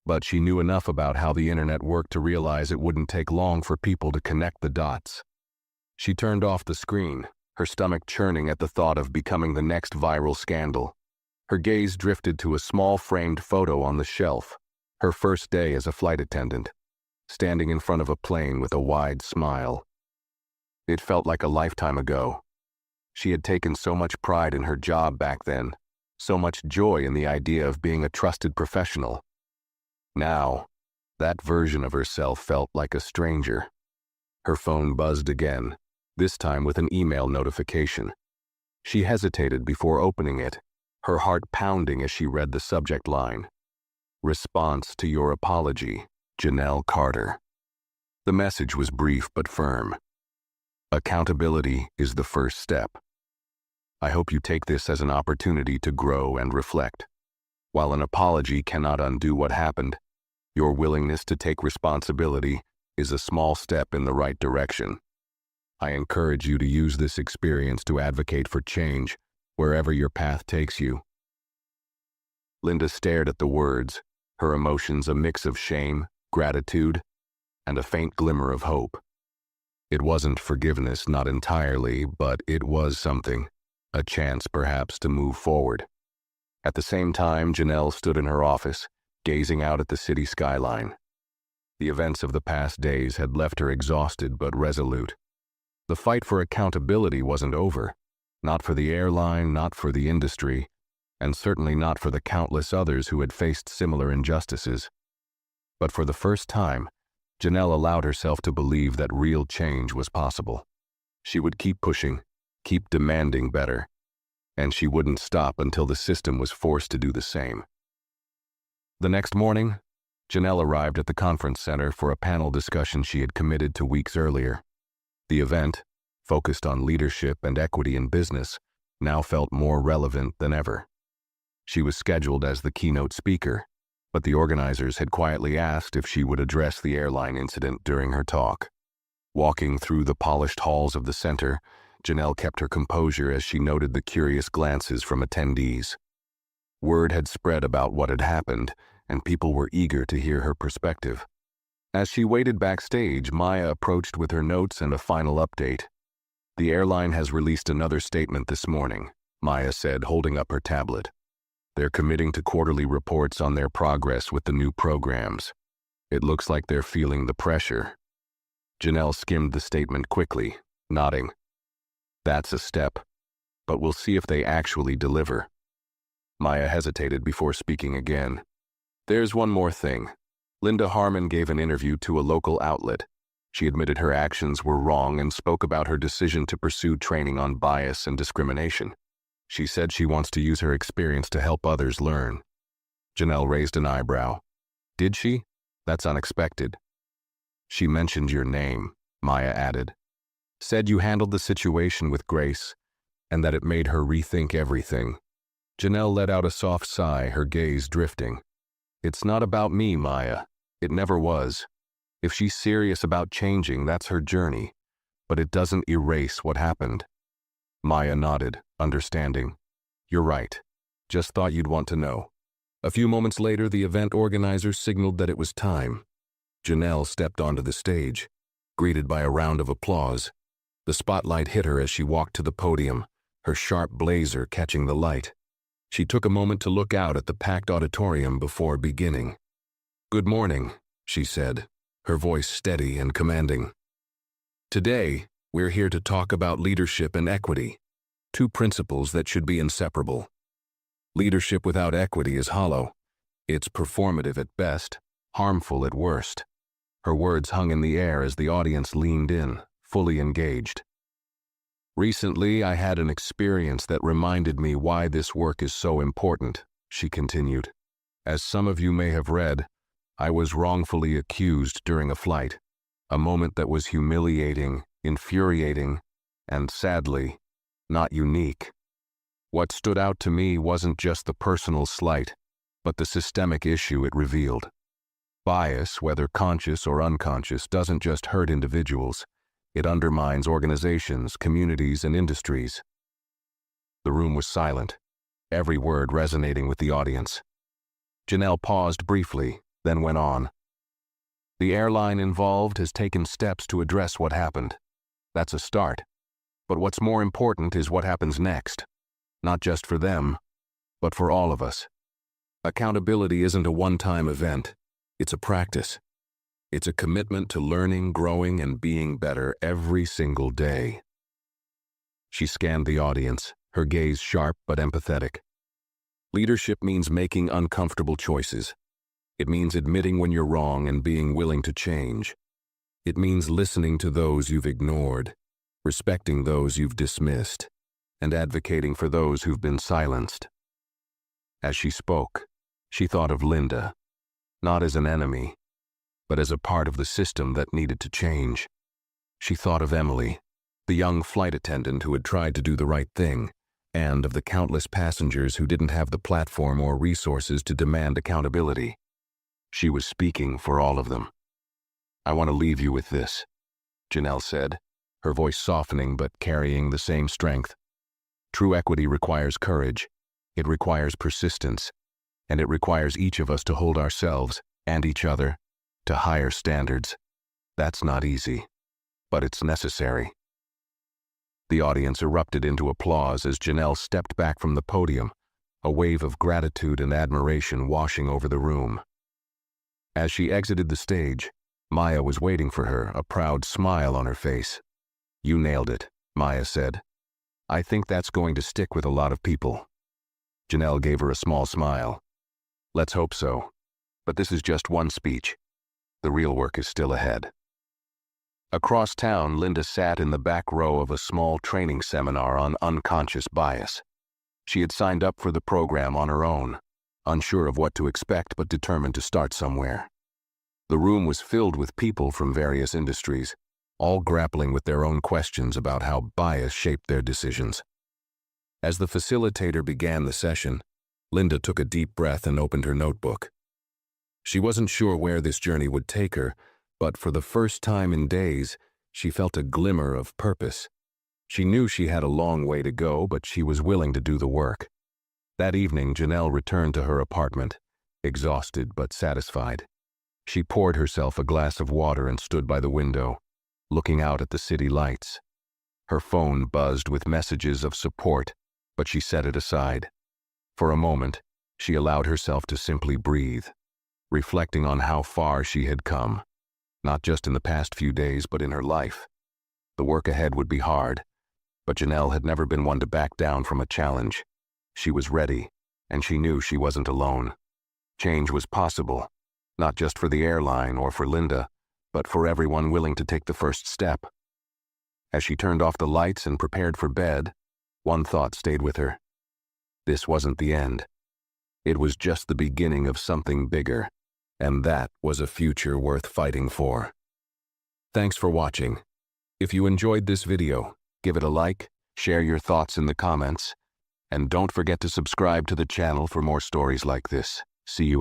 but she knew enough about how the internet worked to realize it wouldn't take long for people to connect the dots. She turned off the screen, her stomach churning at the thought of becoming the next viral scandal. Her gaze drifted to a small framed photo on the shelf, her first day as a flight attendant, standing in front of a plane with a wide smile. It felt like a lifetime ago. She had taken so much pride in her job back then, so much joy in the idea of being a trusted professional. Now, that version of herself felt like a stranger. Her phone buzzed again, this time with an email notification. She hesitated before opening it, her heart pounding as she read the subject line. Response to your apology, Janelle Carter. The message was brief but firm. Accountability is the first step. I hope you take this as an opportunity to grow and reflect. While an apology cannot undo what happened, your willingness to take responsibility is a small step in the right direction. I encourage you to use this experience to advocate for change wherever your path takes you. Linda stared at the words, her emotions a mix of shame, gratitude, and a faint glimmer of hope. It wasn't forgiveness, not entirely, but it was something, a chance perhaps to move forward. At the same time, Janelle stood in her office, gazing out at the city skyline. The events of the past days had left her exhausted but resolute. The fight for accountability wasn't over, not for the airline, not for the industry, and certainly not for the countless others who had faced similar injustices. But for the first time, Janelle allowed herself to believe that real change was possible. She would keep pushing, keep demanding better, and she wouldn't stop until the system was forced to do the same. The next morning, Janelle arrived at the conference center for a panel discussion she had committed to weeks earlier. The event, focused on leadership and equity in business, now felt more relevant than ever. She was scheduled as the keynote speaker, but the organizers had quietly asked if she would address the airline incident during her talk. Walking through the polished halls of the center, Janelle kept her composure as she noted the curious glances from attendees. Word had spread about what had happened, and people were eager to hear her perspective. As she waited backstage, Maya approached with her notes and a final update. The airline has released another statement this morning, Maya said, holding up her tablet. They're committing to quarterly reports on their progress with the new programs. It looks like they're feeling the pressure. Janelle skimmed the statement quickly, nodding. That's a step, but we'll see if they actually deliver. Maya hesitated before speaking again. There's one more thing. Linda Harmon gave an interview to a local outlet. She admitted her actions were wrong and spoke about her decision to pursue training on bias and discrimination. She said she wants to use her experience to help others learn. Janelle raised an eyebrow. Did she? That's unexpected. She mentioned your name, Maya added. Said you handled the situation with grace, and that it made her rethink everything. Janelle let out a soft sigh, her gaze drifting. It's not about me, Maya. It never was. If she's serious about changing, that's her journey, but it doesn't erase what happened. Maya nodded, understanding. You're right. Just thought you'd want to know. A few moments later, the event organizers signaled that it was time. Janelle stepped onto the stage, greeted by a round of applause. The spotlight hit her as she walked to the podium, her sharp blazer catching the light. She took a moment to look out at the packed auditorium before beginning. Good morning, she said, her voice steady and commanding. Today, we're here to talk about leadership and equity, two principles that should be inseparable. Leadership without equity is hollow. It's performative at best, harmful at worst. Her words hung in the air as the audience leaned in, fully engaged. Recently, I had an experience that reminded me why this work is so important, she continued. As some of you may have read, I was wrongfully accused during a flight, a moment that was humiliating, infuriating, and sadly, not unique. What stood out to me wasn't just the personal slight, but the systemic issue it revealed. Bias, whether conscious or unconscious, doesn't just hurt individuals. It undermines organizations, communities, and industries. The room was silent, every word resonating with the audience. Janelle paused briefly, then went on. The airline involved has taken steps to address what happened. That's a start. But what's more important is what happens next. Not just for them, but for all of us. Accountability isn't a one-time event. It's a practice. It's a commitment to learning, growing, and being better every single day. She scanned the audience, her gaze sharp but empathetic. Leadership means making uncomfortable choices. It means admitting when you're wrong and being willing to change. It means listening to those you've ignored, respecting those you've dismissed, and advocating for those who've been silenced. As she spoke, she thought of Linda, not as an enemy, but as a part of the system that needed to change. She thought of Emily, the young flight attendant who had tried to do the right thing, and of the countless passengers who didn't have the platform or resources to demand accountability. She was speaking for all of them. "I want to leave you with this," Janelle said, her voice softening but carrying the same strength. "True equity requires courage, it requires persistence, and it requires each of us to hold ourselves and each other to higher standards. That's not easy, but it's necessary." The audience erupted into applause as Janelle stepped back from the podium, a wave of gratitude and admiration washing over the room. As she exited the stage, Maya was waiting for her, a proud smile on her face. "You nailed it," Maya said. "I think that's going to stick with a lot of people." Janelle gave her a small smile. "Let's hope so. But this is just one speech. The real work is still ahead." Across town, Linda sat in the back row of a small training seminar on unconscious bias. She had signed up for the program on her own, unsure of what to expect but determined to start somewhere. The room was filled with people from various industries, all grappling with their own questions about how bias shaped their decisions. As the facilitator began the session, Linda took a deep breath and opened her notebook. She wasn't sure where this journey would take her, but for the first time in days, she felt a glimmer of purpose. She knew she had a long way to go, but she was willing to do the work. That evening, Janelle returned to her apartment, exhausted but satisfied. She poured herself a glass of water and stood by the window, looking out at the city lights. Her phone buzzed with messages of support, but she set it aside. For a moment, she allowed herself to simply breathe, reflecting on how far she had come, not just in the past few days, but in her life. The work ahead would be hard, but Janelle had never been one to back down from a challenge. She was ready, and she knew she wasn't alone. Change was possible, not just for the airline or for Linda, but for everyone willing to take the first step. As she turned off the lights and prepared for bed, one thought stayed with her. This wasn't the end. It was just the beginning of something bigger, and that was a future worth fighting for. Thanks for watching. If you enjoyed this video, give it a like, share your thoughts in the comments, and don't forget to subscribe to the channel for more stories like this. See you